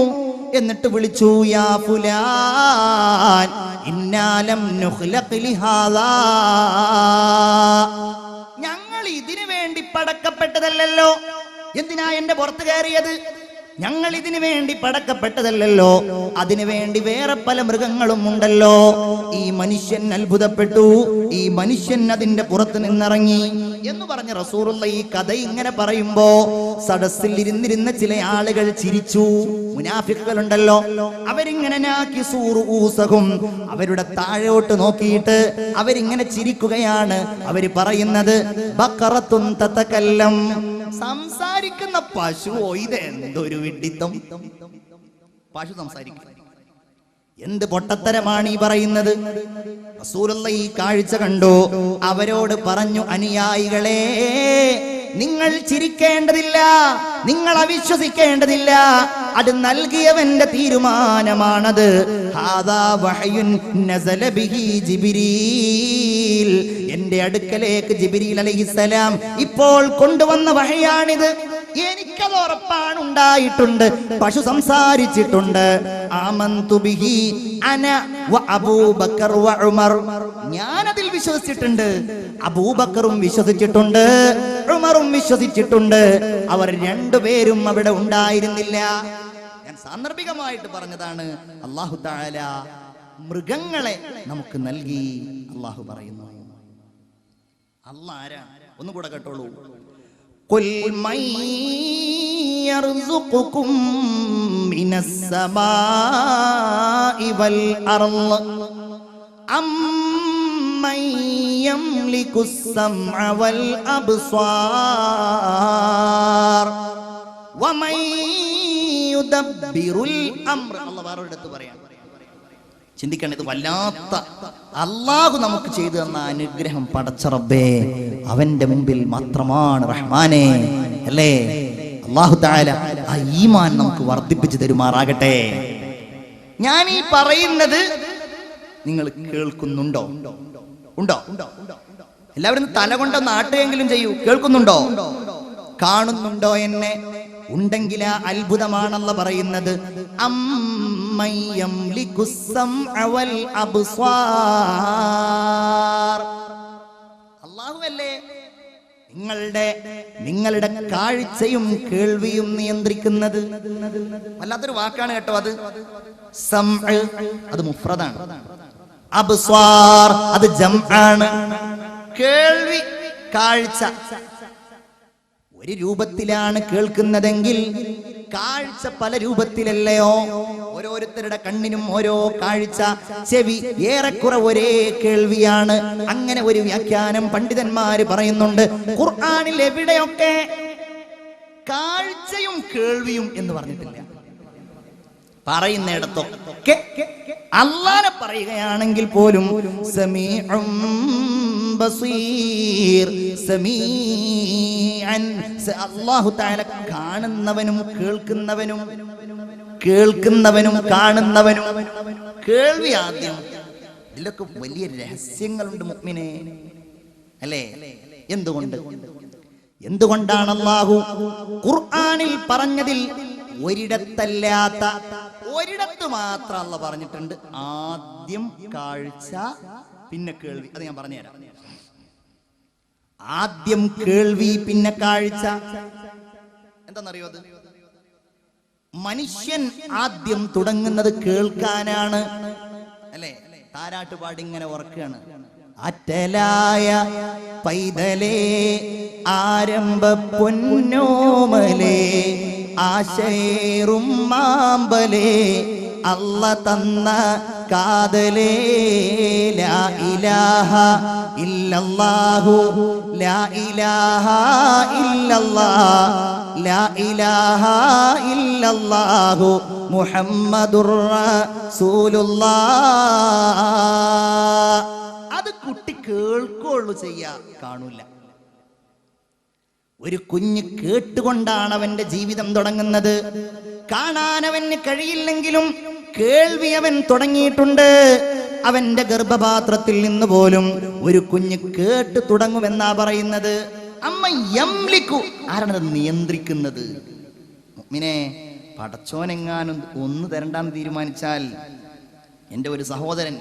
എന്നിട്ട് വിളിച്ചു, യാ ഫുലാൻ ഇന്നാലം നുഖ്ലഖ് ലിഹാദാ, ഞങ്ങൾ ഇതിനു വേണ്ടി പടക്കപ്പെട്ടതല്ലല്ലോ. എന്തിനാ എന്റെ പുറത്ത് കയറിയത്? ഞങ്ങൾ ഇതിനു വേണ്ടി പടക്കപ്പെട്ടതല്ലല്ലോ. അതിനു വേണ്ടി വേറെ പല മൃഗങ്ങളും ഉണ്ടല്ലോ. ഈ മനുഷ്യൻ അത്ഭുതപ്പെട്ടു. ഈ മനുഷ്യൻ അതിന്റെ പുറത്ത് നിന്നിറങ്ങി എന്ന് പറഞ്ഞ റസൂലുള്ള ഈ കഥ ഇങ്ങനെ പറയുമ്പോ സദസ്സിൽ ഇരുന്നിരുന്ന ചില ആളുകൾ ചിരിച്ചു. മുനാഫിക്കുകളുണ്ടല്ലോ, അവരിങ്ങനെ അവരുടെ താഴോട്ട് നോക്കിയിട്ട് അവരിങ്ങനെ ചിരിക്കുകയാണ്. അവര് പറയുന്നത്, ബഖറത്തുൻ തതകല്ലം, സംസാരിക്കുന്ന പശുവോ, ഇത് എന്തൊരു വിഡ്ഢിത്തം. പശു സംസാരിക്കും, എന്ത് പൊട്ടത്തരമാണ് ഈ പറയുന്നത്? റസൂലുള്ള ഈ കാഴ്ച കണ്ടു. അവരോട് പറഞ്ഞു, അനുയായികളെ, നിങ്ങൾ ചിരിക്കേണ്ടതില്ല, നിങ്ങൾ അവിശ്വസിക്കേണ്ടതില്ല. അത് നൽകിയവന്റെ തീരുമാനമാണത്. ഹാദാ വഹയുൻ നസല ബിഹി ജിബ്രീൽ, എന്റെ അടുക്കലേക്ക് ജിബ്രീൽ അലൈഹിസ്സലാം ഇപ്പോൾ കൊണ്ടുവന്ന വഹയാണിത്. എനിക്കത് ഉറപ്പാണ്, ഉണ്ടായിട്ടുണ്ട്. പശു സംസാരിച്ചിട്ടുണ്ട്. ആമന്തു ബിഹി അന വ അബൂബക്കർ വ ഉമർ, ഞാനതിൽ വിശ്വസിച്ചിട്ടുണ്ട്. അബൂബക്കറും വിശ്വസിച്ചിട്ടുണ്ട്, ഉമറും വിശ്വസിച്ചിട്ടുണ്ട്. അവർ രണ്ടുപേരും അവിടെ ഉണ്ടായിരുന്നില്ല. ഞാൻ സാന്ദർഭികമായിട്ട് പറഞ്ഞതാണ്. അല്ലാഹു തആല മൃഗങ്ങളെ നമുക്ക് നൽകി. അല്ലാഹു പറയുന്നു, അല്ലാഹ് ആരാ? ഒന്നുകൂടെ കേട്ടോളൂ. ഖുൽ മൻ യർസുഖുകും മിനസ് സമാഇ വൽ അർള് അമ്മൻ യംലികുസ് സമഅ വൽ അബ്സാർ വമൻ യുദബ്ബിറുൽ അംർ. അല്ലാഹു വേറൊരിടത്ത് പറയാം. ചിന്തിക്കണം, ഇത് വല്ലാത്ത അല്ലാഹു നമുക്ക് ചെയ്തു തന്ന അനുഗ്രഹം. പടച്ച റബ്ബേ, അവന്റെ മുമ്പിൽ മാത്രമാണ് റഹ്മാനെ, അല്ലേ? അല്ലാഹു തആല ആ ഈമാൻ നമുക്ക് വർദ്ധിപ്പിച്ചു തരുമാറാകട്ടെ. ഞാൻ ഈ പറയുന്നത് നിങ്ങൾ കേൾക്കുന്നുണ്ടോ? ഉണ്ടോ? എല്ലാവരും തല കൊണ്ടൊന്ന് ആട്ടുകയെങ്കിലും ചെയ്യൂ. കേൾക്കുന്നുണ്ടോ? കാണുന്നുണ്ടോ എന്നെ? ഉണ്ടെങ്കിൽ ആ അത്ഭുതമാണല്ല പറയുന്നത്. അമ്മൻ യംലികുസ് സമഅ വൽ അബ്സാർ, അല്ലാഹുവല്ലേ നിങ്ങളുടെ കാഴ്ചയും കേൾവിയും നിയന്ത്രിക്കുന്നത്. വല്ലാത്തൊരു വാക്കാണ് കേട്ടോ അത്. സമഅ അത് മുഫ്രദാണ്, അബ്സാർ അത് ജംആണ്. കേൾവി, കാഴ്ച ഒരു രൂപത്തിലാണ് കേൾക്കുന്നതെങ്കിൽ കാഴ്ച പല രൂപത്തിലല്ലയോ? ഓരോരുത്തരുടെ കണ്ണിനും ഓരോ കാഴ്ച. ചെവി ഏറെക്കുറെ ഒരേ കേൾവിയാണ്. അങ്ങനെ ഒരു വ്യാഖ്യാനം പണ്ഡിതന്മാര് പറയുന്നുണ്ട്. ഖുർആനിൽ എവിടെയൊക്കെ കാഴ്ചയും കേൾവിയും എന്ന് പറഞ്ഞിട്ടില്ല. പറയുന്നിടത്തൊക്കെ അല്ലാഹനെ പറയുകയാണെങ്കിൽ പോലും സമീഉം ബസീർ, സമീഅൻ, അല്ലാഹു തആല കാണുന്നവനും കേൾക്കുന്നവനും കാണുന്നവനും. കേൾവി ആദ്യം. ഇതിലൊക്കെ വലിയ രഹസ്യങ്ങളുണ്ട് മുഅ്മിനേ, അല്ലേ? എന്തുകൊണ്ടാണ് അല്ലാഹു ഖുർആനിൽ പറഞ്ഞതിൽ ഒരിടത്തല്ലാത്ത ഒരിടത്ത് മാത്രം അല്ലാഹു പറഞ്ഞിട്ടുണ്ട്, ആദ്യം കാഴ്ച പിന്നെ കേൾവി. അത് ഞാൻ പറഞ്ഞുതരാം. ആദ്യം കേൾവി പിന്നെ കാഴ്ച. എന്താണെന്നറിയോ? അത് മനുഷ്യൻ ആദ്യം തുടങ്ങുന്നത് കേൾക്കാനാണ്, അല്ലേ? താരാട്ടുപാടി ഇങ്ങനെ ഉറക്കുകയാണ്. അറ്റലായ പൈതലേ ആരംഭ പൊന്നോമലേ ആശയേറും മാമ്പലേ അല്ല തന്ന കാതലേ ലാ ഇലാഹ ഇല്ലല്ലാഹു ലാ ഇലാഹ ഇല്ലല്ലാഹ് ലാ ഇലാഹ ഇല്ലല്ലാഹു മുഹമ്മദുർ റസൂലുള്ളാഹ്. അത് കുട്ടി കേൾക്കുള്ളൂ, ചെയ്യാ കാണൂല. ഒരു കുഞ്ഞ് കേട്ടുകൊണ്ടാണ് അവന്റെ ജീവിതം തുടങ്ങുന്നത്. കാണാൻ അവന് കഴിയില്ലെങ്കിലും കേൾവി അവൻ തുടങ്ങിയിട്ടുണ്ട്. അവന്റെ ഗർഭപാത്രത്തിൽ നിന്ന് പോലും ഒരു കുഞ്ഞ് കേട്ട് തുടങ്ങുമെന്നാ പറയുന്നത്. അമ്മ യംലിക്കു, ആരാണത് നിയന്ത്രിക്കുന്നത്? മുഅ്മിനേ, പടച്ചോനെങ്ങാനും ഒന്ന് തരണ്ടാന്ന് തീരുമാനിച്ചാൽ, എൻ്റെ ഒരു സഹോദരൻ,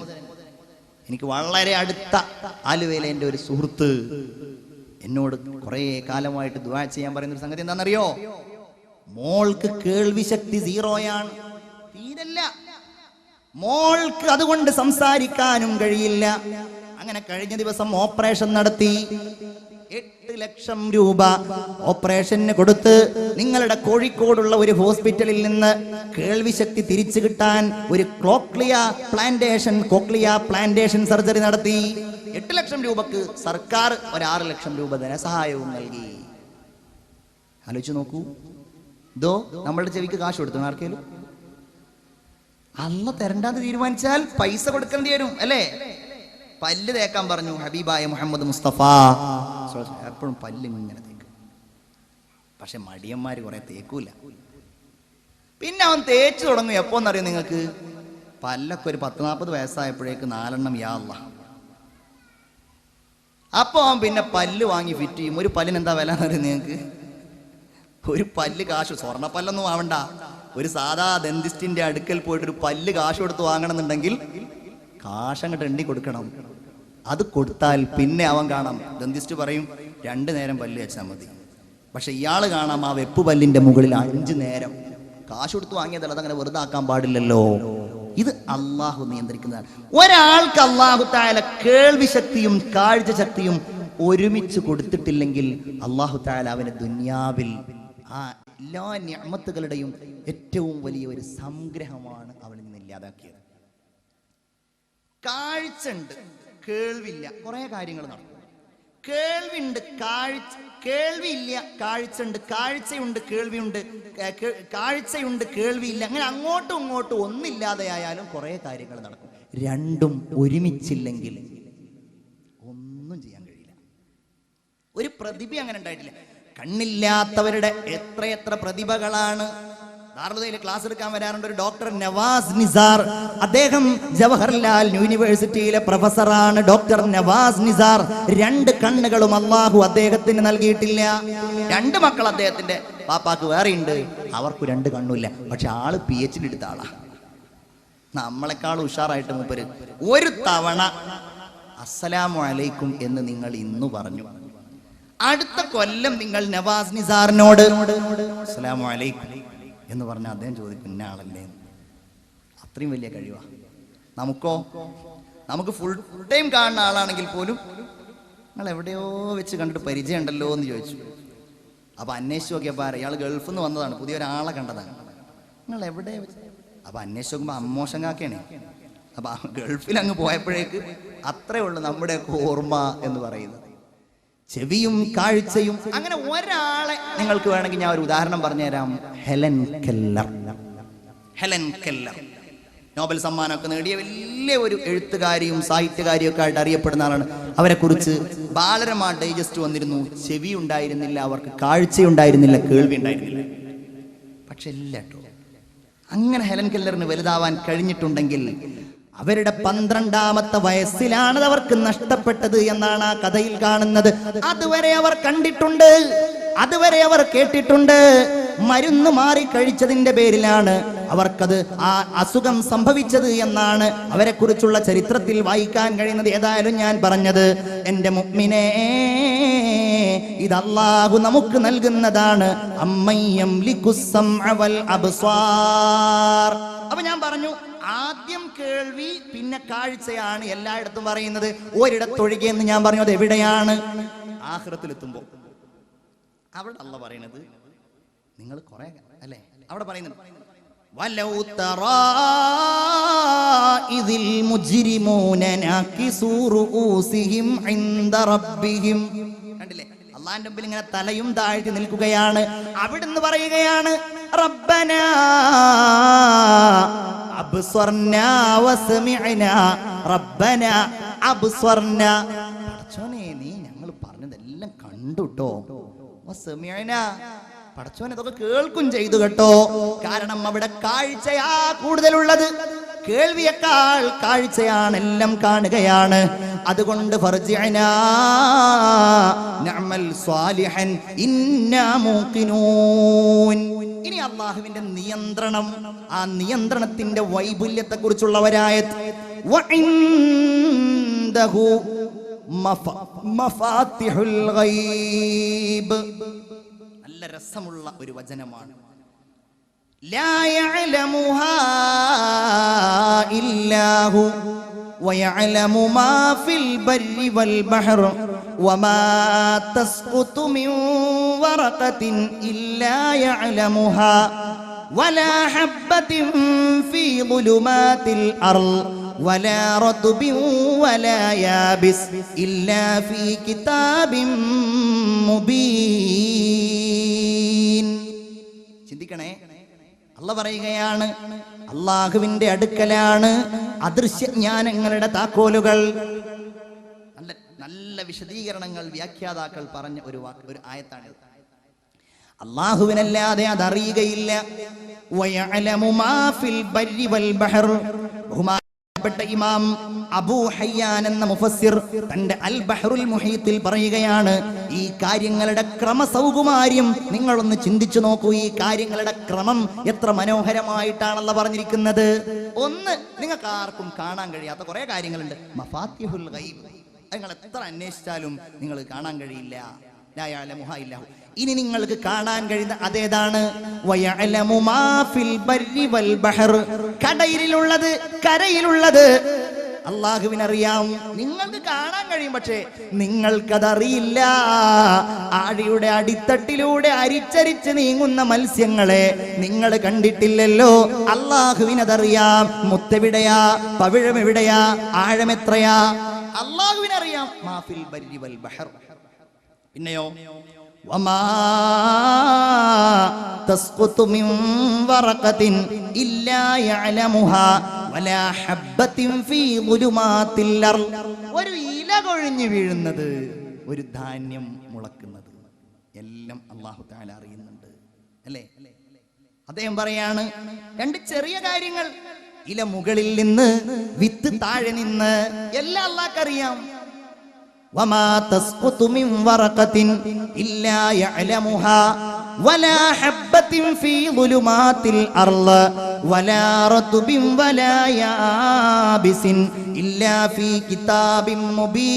എനിക്ക് വളരെ അടുത്ത ആലുവയിലെ എൻ്റെ ഒരു സുഹൃത്ത് എന്നോട് കുറെ കാലമായിട്ട് ദുആ ചെയ്യാൻ പറയുന്ന ഒരു സംഗതി എന്താണെന്നറിയോ? മോൾക്ക് കേൾവി ശക്തി സീറോയാണ്, തീരല്ല. മോൾക്ക് അതുകൊണ്ട് സംസാരിക്കാനും കഴിയില്ല. അങ്ങനെ കഴിഞ്ഞ ദിവസം ഓപ്പറേഷൻ നടത്തി. 8 ലക്ഷം രൂപ ഓപ്പറേഷന് കൊടുത്ത് നിങ്ങളുടെ കോഴിക്കോടുള്ള ഒരു ഹോസ്പിറ്റലിൽ നിന്ന് കേൾവി ശക്തി തിരിച്ചു കിട്ടാൻ ഒരു കോക്ലിയ പ്ലാന്റേഷൻ സർജറി നടത്തി. 8 ലക്ഷം രൂപക്ക് സർക്കാർ ഒരു 6 ലക്ഷം രൂപ ധനസഹായവും നൽകി. ആലോചിച്ച് നോക്കൂ. ഇതോ നമ്മളുടെ ചെവിക്ക് കാശ് കൊടുത്തു ആർക്കേലും? അല്ല തരണ്ടാന്ന് തീരുമാനിച്ചാൽ പൈസ കൊടുക്കേണ്ടി വരും, അല്ലേ? പല്ല് തേക്കാൻ പറഞ്ഞു ഹബീബായ മുഹമ്മദ് മുസ്തഫ. എപ്പോഴും പല്ല് ഇങ്ങനെ തേക്കും. പക്ഷെ മടിയന്മാര് കുറെ തേക്കൂല. പിന്നെ അവൻ തേച്ചു തുടങ്ങും. എപ്പോന്നറിയോ നിങ്ങൾക്ക്? പല്ലൊക്കെ ഒരു 10-40 വയസ്സായപ്പോഴേക്ക് 4 യാ അല്ലാഹ്. അപ്പൊ അവൻ പിന്നെ പല്ല് വാങ്ങി ഫിറ്റ് ചെയ്യും. ഒരു പല്ലിന് എന്താ വില എന്നറിയാം നിങ്ങൾക്ക്? ഒരു പല്ല് കാശ്, സ്വർണ്ണ പല്ലൊന്നും ആവണ്ട, ഒരു സാധാ ദന്തിസ്റ്റിന്റെ അടുക്കൽ പോയിട്ട് ഒരു പല്ല് കാശ് കൊടുത്ത് വാങ്ങണമെന്നുണ്ടെങ്കിൽ കാശ് അങ്ങോട്ട് എണ്ണി കൊടുക്കണം. അത് കൊടുത്താൽ പിന്നെ അവൻ കാണാം, ദന്തിസ്റ്റ് പറയും 2 നേരം പല്ല് വെച്ചാൽ മതി. പക്ഷെ ഇയാള് കാണാം ആ വെപ്പ് പല്ലിന്റെ മുകളിൽ 5 നേരം. കാശ് കൊടുത്ത് വാങ്ങിയതല്ല, അതങ്ങനെ വെറുതെ ആക്കാൻ പാടില്ലല്ലോ. ഇത് അള്ളാഹു നിയന്ത്രിക്കുന്നതാണ്. ഒരാൾക്ക് അള്ളാഹു തആല കേൾവി ശക്തിയും കാഴ്ച ശക്തിയും ഒരുമിച്ച് കൊടുത്തിട്ടില്ലെങ്കിൽ അള്ളാഹു തആല അവന് ദുനിയാവിൽ ആ എല്ലാ നിഅമത്തുകളുടെയും ഏറ്റവും വലിയ ഒരു സംഗ്രഹമാണ് അവനിൽ നിന്ന് ഇല്ലാതാക്കിയത്. കാഴ്ച ഉണ്ട്, കേൾവില്ല, കുറെ കാര്യങ്ങൾ നടക്കും. കേൾവിയുണ്ട്, കേൾവിയില്ല, കാഴ്ച ഉണ്ട്, കാഴ്ചയുണ്ട്, കേൾവിയുണ്ട്, കാഴ്ചയുണ്ട്, കേൾവിയില്ല. അങ്ങനെ അങ്ങോട്ടും ഇങ്ങോട്ടും ഒന്നില്ലാതെയായാലും കുറെ കാര്യങ്ങൾ നടക്കും. രണ്ടും ഒരുമിച്ചില്ലെങ്കിൽ ഒന്നും ചെയ്യാൻ കഴിയില്ല. ഒരു പ്രതിഭ അങ്ങനെ ഉണ്ടായിട്ടില്ല. കണ്ണില്ലാത്തവരുടെ എത്രയെത്ര പ്രതിഭകളാണ്. ദാറുൽ ക്ലാസ് എടുക്കാൻ വരാറുണ്ട് ഒരു ഡോക്ടർ നവാസ് നിസാർ. അദ്ദേഹം ജവഹർലാൽ യൂണിവേഴ്സിറ്റിയിലെ പ്രൊഫസറാണ്. ഡോക്ടർ നവാസ് നിസാർ 2 കണ്ണുകളും അള്ളാഹു അദ്ദേഹത്തിന് നൽകിയിട്ടില്ല. 2 മക്കൾ അദ്ദേഹത്തിന്റെ പാപ്പാക്ക് വേറെയുണ്ട്, അവർക്ക് 2 കണ്ണുമില്ല. പക്ഷെ ആള് PhD എടുത്ത ആളാ. നമ്മളെക്കാൾ ഉഷാറായിട്ട് മൂപ്പര് ഒരു തവണ അസ്സലാമു അലൈക്കും എന്ന് നിങ്ങൾ ഇന്ന് പറഞ്ഞു. അടുത്ത കൊല്ലം നിങ്ങൾ നവാസ് നിസാറിനോട് അസ്സലാമു അലൈക്കും എന്ന് പറഞ്ഞാൽ അദ്ദേഹം ചോദിക്കും ഇന്ന ആളല്ലേ. അത്രയും വലിയ കഴിവാ. നമുക്കോ? നമുക്ക് ഫുൾ ടൈം കാണുന്ന ആളാണെങ്കിൽ പോലും നിങ്ങൾ എവിടെയോ വെച്ച് കണ്ടിട്ട് പരിചയം ഉണ്ടല്ലോ എന്ന് ചോദിച്ചു. അപ്പൊ അന്വേഷിച്ച് നോക്കിയപ്പോ ഇയാൾ ഗൾഫിൽ നിന്ന് വന്നതാണ്, പുതിയൊരാളെ കണ്ടതാണ്. നിങ്ങൾ എവിടെ? അപ്പൊ അന്വേഷിച്ച് നോക്കുമ്പോ അമ്മോശം കാക്കയാണ്. അപ്പൊ ഗൾഫിൽ അങ്ങ് പോയപ്പോഴേക്ക് അത്രേ ഉള്ളൂ നമ്മുടെയൊക്കെ ഓർമ്മ എന്ന് പറയുന്നത്. ചെവിയും കാഴ്ചയും. അങ്ങനെ ഒരാളെ നിങ്ങൾക്ക് വേണമെങ്കിൽ ഞാൻ ഒരു ഉദാഹരണം പറഞ്ഞുതരാം. Helen Keller. നോബൽ സമ്മാനമൊക്കെ നേടിയ വലിയ ഒരു എഴുത്തുകാരിയും സാഹിത്യകാരിയും ഒക്കെ ആയിട്ട് അറിയപ്പെടുന്ന ആളാണ്. അവരെ കുറിച്ച് ബാലരമ ഡൈജസ്റ്റ് വന്നിരുന്നു. ചെവി ഉണ്ടായിരുന്നില്ല, അവർക്ക് കാഴ്ചയുണ്ടായിരുന്നില്ല, കേൾവി ഉണ്ടായിരുന്നില്ല. പക്ഷെ ഇല്ല കേട്ടോ. അങ്ങനെ ഹെലൻ കെല്ലറിന് വലുതാവാൻ കഴിഞ്ഞിട്ടുണ്ടെങ്കിൽ അവരുടെ 12ാമത്തെ വയസ്സിലാണ് അവർക്ക് നഷ്ടപ്പെട്ടത് എന്നാണ് ആ കഥയിൽ കാണുന്നത്. അതുവരെ അവർ കണ്ടിട്ടുണ്ട്, അതുവരെ അവർ കേട്ടിട്ടുണ്ട്. മരുന്ന് മാറി കഴിച്ചതിന്റെ പേരിലാണ് അവർക്കത് ആ അസുഖം സംഭവിച്ചത് എന്നാണ് അവരെ കുറിച്ചുള്ള ചരിത്രത്തിൽ വായിക്കാൻ കഴിയുന്നത്. ഏതായാലും ഞാൻ പറഞ്ഞത് എൻ്റെ മുഅ്മിനേ, ഇത് അല്ലാഹു നമുക്ക് നൽകുന്നതാണ്. അമ്മയ്യം ലികുസ്സംഅ വൽ അബ്സാർ. അപ്പൊ ഞാൻ പറഞ്ഞു, ആദ്യം കേൾവി പിന്നെ കാഴ്ചയാണ് എല്ലായിടത്തും പറയുന്നത്. ഒരിടത്തൊഴികെ എന്ന് ഞാൻ പറഞ്ഞു. അത് എവിടെയാണ്? ആഖിറത്തിലെത്തുമ്പോ. അവിടെ അല്ലാഹു പറയുന്നത് നിങ്ങൾ കുറെ അല്ലേ, അവിടെ പറയുന്നത് വലൗ തറാ ഇദിൽ മുജ്രിമൂന നാകിസൂ റൂസിഹിം ഇൻദ റബ്ബിഹിം. അള്ളാന്റെ മുമ്പിൽ ഇങ്ങനെ തലയും താഴ്ത്തി നിൽക്കുകയാണ്. അവിടുന്ന് പറയുകയാണ് റബ്ബനാ അബ്സർനാ വസ്മിഅനാ റബ്ബനാ അബ്സർനാ. പടച്ചോനെ നീ ഞങ്ങൾ പറഞ്ഞതെല്ലാം കണ്ടുട്ടോ. വസ്മിഅനാ പടച്ചോൻ ഇതൊക്കെ കേൾക്കും ചെയ്തു കേട്ടോ. കാരണം അവിടെ കാഴ്ചയാ കൂടുതലുള്ളത്, കേൾവിയേക്കാൾ കാഴ്ചയാണ്, എല്ലാം കാണുകയാണ്. അതുകൊണ്ട് ഫർജിഅനാ നഅമൽ സ്വാലിഹൻ ഇന്നാ മൂഖിനൂൻ. ഇനി അല്ലാഹുവിന്റെ നിയന്ത്രണം, ആ നിയന്ത്രണത്തിന്റെ വൈപുല്യത്തെ കുറിച്ചുള്ള ഒരായത്ത്. വഇൻദഹു മഫാത്തിഹുൽ ഗൈബ്. നല്ല രസമുള്ള ഒരു വചനമാണ്. لا يعلمها إلا هو ويعلم ما في البر والبحر وما تسقط من ورقة إلا يعلمها ولا حبة في ظلمات الأرض ولا رطب ولا يابس إلا في كتاب مبين. ചിന്തിക്കണേ, അല്ലാഹു പറയുകയാണ് അല്ലാഹുവിന്റെ അടുക്കലാണ് അദൃശ്യജ്ഞാനങ്ങളുടെ താക്കോലുകൾ. നല്ല നല്ല വിശദീകരണങ്ങൾ വ്യാഖ്യാതാക്കൾ പറഞ്ഞ ഒരു ആയത്താണിത്. അല്ലാഹുവിനല്ലാതെ അതറിയുകയില്ല. വയഅലമു മാ ഫിൽ ബർരി വൽ ബഹർ. ബഹുമാനപ്പെട്ട ഇമാം അബൂ ഹയ്യാൻ എന്ന മുഫസ്സിർ തന്റെ അൽ ബഹ്റുൽ മുഹീത്തിൽ പറയുകയാണ്, ഈ കാര്യങ്ങളുടെ ക്രമസൗകുമാര്യം നിങ്ങളൊന്ന് ചിന്തിച്ചു നോക്കൂ. ഈ കാര്യങ്ങളുടെ ക്രമം എത്ര മനോഹരമായിട്ടാണല്ലോ പറഞ്ഞിരിക്കുന്നത്. ഒന്ന്, നിങ്ങൾക്ക് ആർക്കും കാണാൻ കഴിയാത്ത കുറെ കാര്യങ്ങളുണ്ട്. മഫാത്തിഹുൽ ഗൈബ്, നിങ്ങൾ എത്ര അന്വേഷിച്ചാലും നിങ്ങൾ കാണാൻ കഴിയില്ല. ലാ യഅലമുഹാ ഇല്ലാ ഹു. ഇനി നിങ്ങൾക്ക് കാണാൻ കഴിയുന്ന അതേതാണ്? വയഅലമു മാ ഫിൽ ബർരി വൽ ബഹർ. കടലിലുള്ളത് കരയിലുള്ളത് അള്ളാഹുവിനറിയാം. നിങ്ങൾക്ക് കാണാൻ കഴിയും, പക്ഷേ നിങ്ങൾക്കതറിയില്ല. ആഴിയുടെ അടിത്തട്ടിലൂടെ അരിച്ചരിച്ച് നീങ്ങുന്ന മത്സ്യങ്ങളെ നിങ്ങൾ കണ്ടിട്ടില്ലല്ലോ. അള്ളാഹുവിനതറിയാം. മുത്തെവിടെയാ, പവിഴം എവിടെയാ, ആഴമെത്രയാ, അള്ളാഹുവിനറിയാം. മാഫിൽ ബർരി വൽ ബഹർ. പിന്നെയോ വമാ തസ്ഖുതു മിൻ വറഖത്തിൻ ഇല്ലാ യഅലമുഹാ വലാ ഹബ്ബത്തിൻ ഫീ ളുലുമാത്തിൽ അർള്. ഒരു ഇല കൊഴിഞ്ഞു വീഴുന്നത്, ഒരു ധാന്യം മുളക്കുന്നത്, എല്ലാം അല്ലാഹു തആല അറിയുന്നുണ്ട് അല്ലേ? അദ്ദേഹം പറയാണ്, രണ്ട് ചെറിയ കാര്യങ്ങൾ, ഇല മുകളിൽ നിന്ന്, വിത്ത് താഴെ നിന്ന്, എല്ലാം അല്ലാഹുക്കറിയാം. വമാ തസ്ഖുതു മിൻ വറഖത്തിൻ ഇല്ലാ യഅലമുഹാ വലാ ഹബ്ബത്തിൻ ഫീ ളുലുമാത്തിൽ അർള് വലാ റത്ബിൻ വലാ യാബിസിൻ ഇല്ലാ ഫീ കിതാബിൻ മുബീൻ.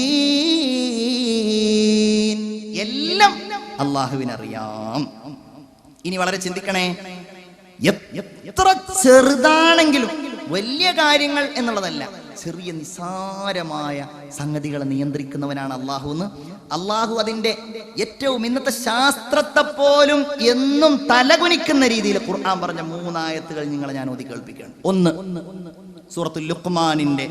എല്ലാം അല്ലാഹുവിനറിയാം. ഇനി വളരെ ചിന്തിക്കണേ, എത്ര ചെറുതാണെങ്കിലും, വലിയ കാര്യങ്ങൾ എന്നുള്ളതല്ല, ചെറിയ നിസാരമായ സംഗതികളെ നിയന്ത്രിക്കുന്നവനാണ് അള്ളാഹു എന്ന്. അള്ളാഹു അതിന്റെ ഏറ്റവും ഇന്നത്തെ ശാസ്ത്രത്തെ പോലും എന്നും തലകുനിക്കുന്ന രീതിയിൽ ഖുർആൻ പറഞ്ഞ 3 ആയത്തുകൾ നിങ്ങളെ ഞാൻ ഓതി കേൾപ്പിക്കുകയാണ്. ഒന്ന്, സൂറത്തുൽ ലുഖ്മാനിന്റെ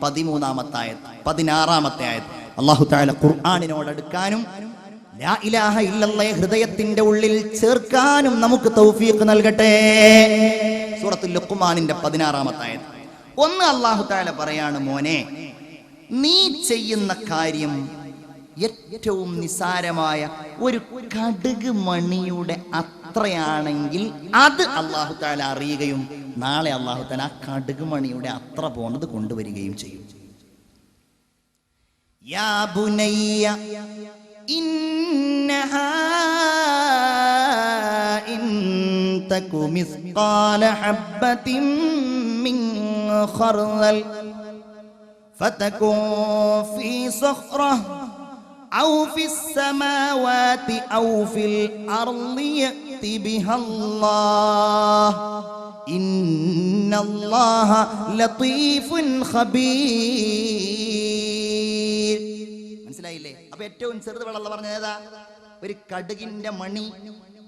13-ാമത്തെ ആയത്ത്, 16-ാമത്തെ ആയത്ത്. അള്ളാഹു തആല ഖുർആനിനോട് അടുക്കാനും ലാ ഇലാഹ ഇല്ലല്ലാഹ് ഹൃദയത്തിന്റെ ഉള്ളിൽ ചേർക്കാനും നമുക്ക് തൗഫീഖ് നൽകട്ടെ. സൂറത്തുൽ ലുഖ്മാനിന്റെ 16-ാമത്തെ ആയത്ത്. ഒന്ന്, അല്ലാഹു തആല പറയാണ്, മോനെ, നീ ചെയ്യുന്ന കാര്യം ഏറ്റവും നിസാരമായ ഒരു കടുക് മണിയുടെ അത്രയാണെങ്കിൽ അത് അല്ലാഹു തആല അറിയുകയും നാളെ അല്ലാഹു തആല ആ കടുക് മണിയുടെ അത്ര പോണത് കൊണ്ടുവരികയും ചെയ്യും. യാ ബുനയ്യ ഇന്നഹാ ഇൻ തകു മിസ്ഖാല ഹബ്ബത്തിൻ മിൻ ഖർദൽ ഫതകുൻ ഫീ സഖ്റഹ ഔ ഫിസ് സമാവാതി ഔ ഫിൽ അർളി യഅതി ബിഹല്ലാഹ് ഇന്നല്ലാഹ ലതീഫുൻ ഖബീർ. മനസ്സിലായില്ലേ? അപ്പൊ ഏറ്റവും ചെറുത് വെള്ളം പറഞ്ഞത് ഏതാ? ഒരു കടുകിന്റെ മണി.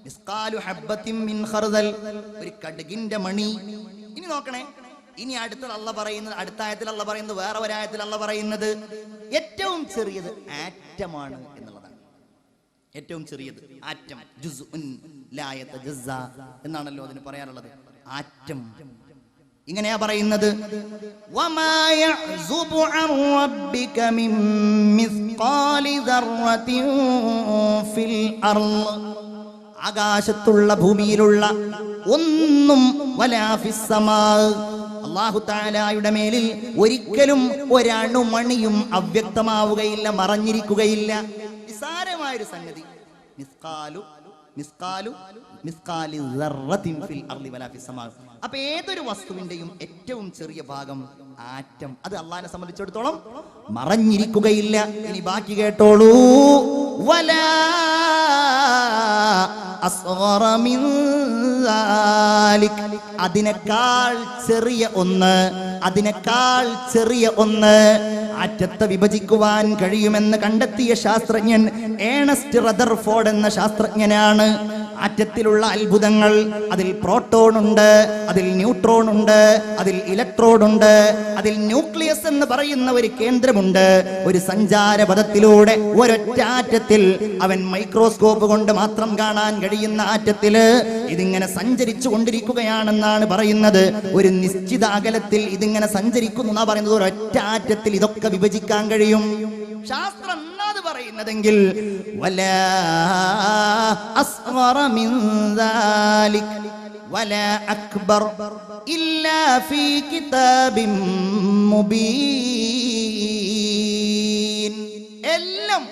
മിസ്കാലു ഹബ്ബത്തിൻ മിൻ ഖർദൽ, ഒരു കടുകിന്റെ മണി. ഇനി നോക്കണേ, ഇനി അടുത്തത് അല്ലാഹ് പറയുന്നത്, അടുത്ത ആയത്തിൽ അല്ലാഹ് പറയുന്നത്, വേറെ ഒരായത്തിൽ അല്ലാഹ് പറയുന്നത് ഏറ്റവും ചെറിയത് ആറ്റമാണ് എന്നുള്ളതാണ്. ഏറ്റവും ചെറിയത് ആറ്റം. ജുസ്ഉൻ ലാ യതജസ്സ എന്നാണല്ലോ അതിന് പറയാറുള്ളത്. ആറ്റം ഇങ്ങനെയാ പറയുന്നത്. വമാ യഅ്സുബു അൻ റബ്ബിക മിൻ മിസ്ഖാലി ദർറത്തിൻ ഫിൽ അർള്, ആകാശത്തുള്ള ഭൂമിയിലുള്ള ഒന്നും വലാ ഫിസ്സമാ, അല്ലാഹു തആലയുടെ മേലിൽ ഒരിക്കലും ഒരണുമണിയും അവ്യക്തമാവുകയില്ല, മറഞ്ഞിരിക്കുകയില്ല. നിസാരമായൊരു സംഗതി. മിസ്കാലി ദർറത്തിൻ ഫിൽ അർളി വലാ ഫിസ്സമാ. അപ്പൊ ഏതൊരു വസ്തുവിന്റെയും ഏറ്റവും ചെറിയ ഭാഗം ആറ്റം, അത് അല്ലാഹുവിനെ സംബന്ധിച്ചിടത്തോളം മറഞ്ഞിരിക്കുകയില്ല. ഇനി ബാക്കി കേട്ടോളൂ. വലാ അസ്ഗറ മിൻ ദാലിക്, അതിനേക്കാൾ ചെറിയ ഒന്ന്, അതിനേക്കാൾ ചെറിയ ഒന്ന് ആറ്റത്തെ വിഭജിക്കുവാൻ കഴിയുമെന്ന് കണ്ടെത്തിയ ശാസ്ത്രജ്ഞൻ ഏണസ്റ്റ് റദർഫോർഡ് എന്ന ശാസ്ത്രജ്ഞനാണ്. ആറ്റത്തിലുള്ള അത്ഭുതങ്ങൾ, അതിൽ പ്രോട്ടോൺ ഉണ്ട്, അതിൽ ന്യൂട്രോൺ ഉണ്ട്, അതിൽ ഇലക്ട്രോൺ ഉണ്ട്, അതിൽ ന്യൂക്ലിയസ് എന്ന് പറയുന്ന ഒരു കേന്ദ്രമുണ്ട്. ഒരു സഞ്ചാരപഥത്തിലൂടെ ഒരൊറ്റ ആറ്റത്തിൽ, അവൻ മൈക്രോസ്കോപ്പ് കൊണ്ട് മാത്രം കാണാൻ കഴിയുന്ന ആറ്റത്തില് ഇതിങ്ങനെ സഞ്ചരിച്ചു കൊണ്ടിരിക്കുകയാണെന്നാണ് പറയുന്നത്. ഒരു നിശ്ചിത അകലത്തിൽ ഇതിങ്ങനെ സഞ്ചരിക്കുന്നു എന്നാ പറയുന്നത്. ഒരൊറ്റ ആറ്റത്തിൽ ഇതൊക്കെ വിഭജിക്കാൻ കഴിയും. ശാസ്ത്രം എന്നാണ് പറയുന്നതെങ്കിൽ വലാ അസ്ഗറ മിൻ ദാലിക് വലാ അക്ബർ ഇല്ലാ ഫീ കിതാബിൻ മുബീൻ. എല്ലാം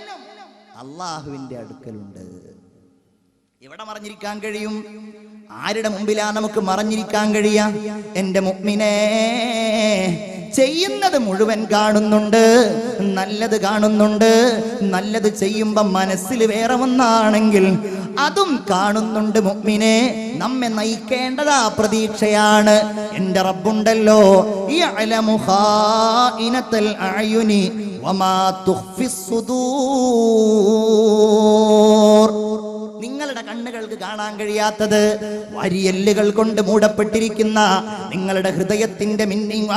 അല്ലാഹുവിന്റെ അടുക്കലുണ്ട്. എവിടെ മറഞ്ഞിരിക്കാൻ കഴിയും? ആരുടെ മുമ്പിലാ നമുക്ക് മറഞ്ഞിരിക്കാൻ കഴിയാ? എന്റെ മുഅ്മിനേ, ചെയ്യുന്നത് മുഴുവൻ കാണുന്നുണ്ട്, നല്ലത് കാണുന്നുണ്ട്. നല്ലത് ചെയ്യുമ്പോ മനസ്സിൽ വേറെ ഒന്നാണെങ്കിൽ അതും കാണുന്നുണ്ട്. മുഅ്മിനെ, നമ്മെ നയിക്കേണ്ടതാ പ്രതീക്ഷയാണ്. എന്റെ റബ്ബുണ്ടല്ലോ, യഅലമു ഖായിനത്തൽ അയുനി വമാ തുഖ്ഫിസ് സുദൂർ. നിങ്ങളുടെ കണ്ണുകൾക്ക് കാണാൻ കഴിയാത്തത്, വരിയെല്ലുകൾ കൊണ്ട് മൂടപ്പെട്ടിരിക്കുന്ന നിങ്ങളുടെ ഹൃദയത്തിന്റെ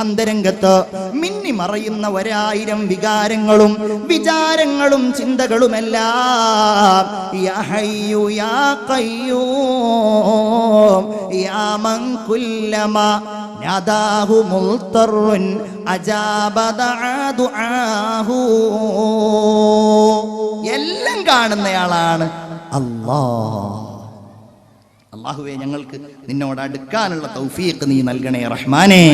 അന്തരംഗത്ത് മിന്നി മറയുന്ന 1000 വികാരങ്ങളും വിചാരങ്ങളും ചിന്തകളുമെല്ലാം യാ ഹയ്യു യാ ഖയ്യൂം യാ മൻ കുല്ലമാ നദാഹു മുൽതറുൻ അജാബ ദുആഹു. എല്ലാം കാണുന്നയാളാണ് അല്ലാഹുവേ, ഞങ്ങൾക്ക് നിന്നോട് അടുക്കാനുള്ള തൗഫീഖ് നീ നൽകണേ റഹ്മാനേ.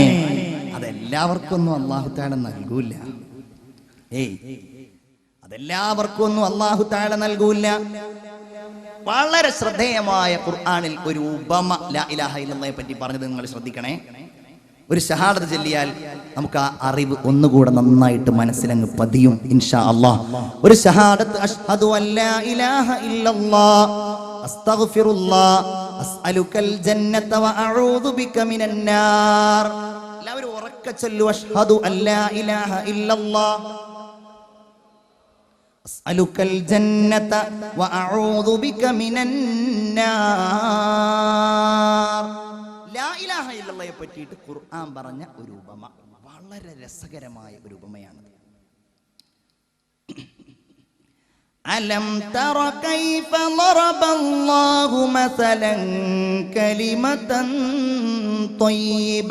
അതെല്ലാവർക്കും ഒന്നും അല്ലാഹു തആല നൽകൂല. അതെല്ലാവർക്കും ഒന്നും അല്ലാഹു തആല നൽകൂല. വളരെ ശ്രദ്ധേയമായ ഖുർആനിൽ ഒരു ഉപമ ലാ ഇലാഹ ഇല്ലല്ലാഹയെ പറ്റി പറഞ്ഞത് നിങ്ങൾ ശ്രദ്ധിക്കണേ. ഒരു ഷഹാദത്ത് ചൊല്ലിയാൽ നമുക്ക് ആ അറിവ് ഒന്നുകൂടെ നന്നായിട്ട് മനസ്സിലങ്ങ് പതിയും ഇൻഷാ അല്ലാഹ്. ഒരു ഷഹാദത്ത്, അഷ്ഹദു അല്ലാ ഇലാഹ ഇല്ലല്ലാഹ് അസ്തഗ്ഫിറുല്ലാഹ് അസ്അലുകൽ ജന്നത വ അഊദു ബിക മിനൻ നാർ. എല്ലാവരും ഉറക്കെ ചൊല്ലു, അഷ്ഹദു അല്ലാ ഇലാഹ ഇല്ലല്ലാഹ് അസ്അലുകൽ ജന്നത വ അഊദു ബിക മിനൻ നാർ. ലാ ഇലാഹ ഇല്ലല്ലാഹയെ പറ്റിയിട്ട് ഖുർആൻ പറഞ്ഞ ഒരു ഉപമ വളരെ രസകരമായ ഒരു ഉപമയാണ്. അലം തറ കൈഫ ളറബല്ലാഹു മസലൻ കലിമതൻ ത്വയ്യിബ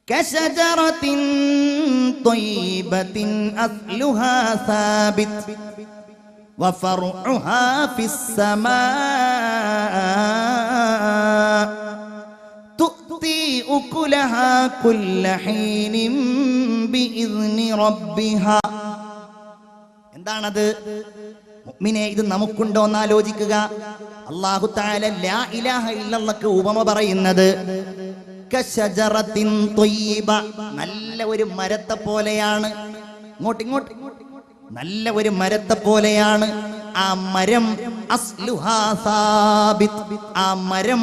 കശജറത്തിൻ ത്വയ്യിബത്തിൻ അസ്ലുഹാ സാബിത് وفرعها في السماء تؤتي أكلها كل حين بإذن ربها. എന്താണത്? മുഅ്മിനേ, ഇത് നമുക്കുണ്ടോ എന്ന് ആലോചിക്കുക. അല്ലാഹു തആല ലാ ഇലാഹ ഇല്ലല്ലാഹ്ക്ക് ഉപമ പറയുന്നത് കശജറത്തിൻ ത്വയ്യിബ, നല്ല ഒരു മരത്തെ പോലെയാണ്. ഇങ്ങോട്ട് നല്ല ഒരു മരത്തെ പോലെയാണ്. ആ മരം അസ്ലുഹാ സാബിത്, ആ മരം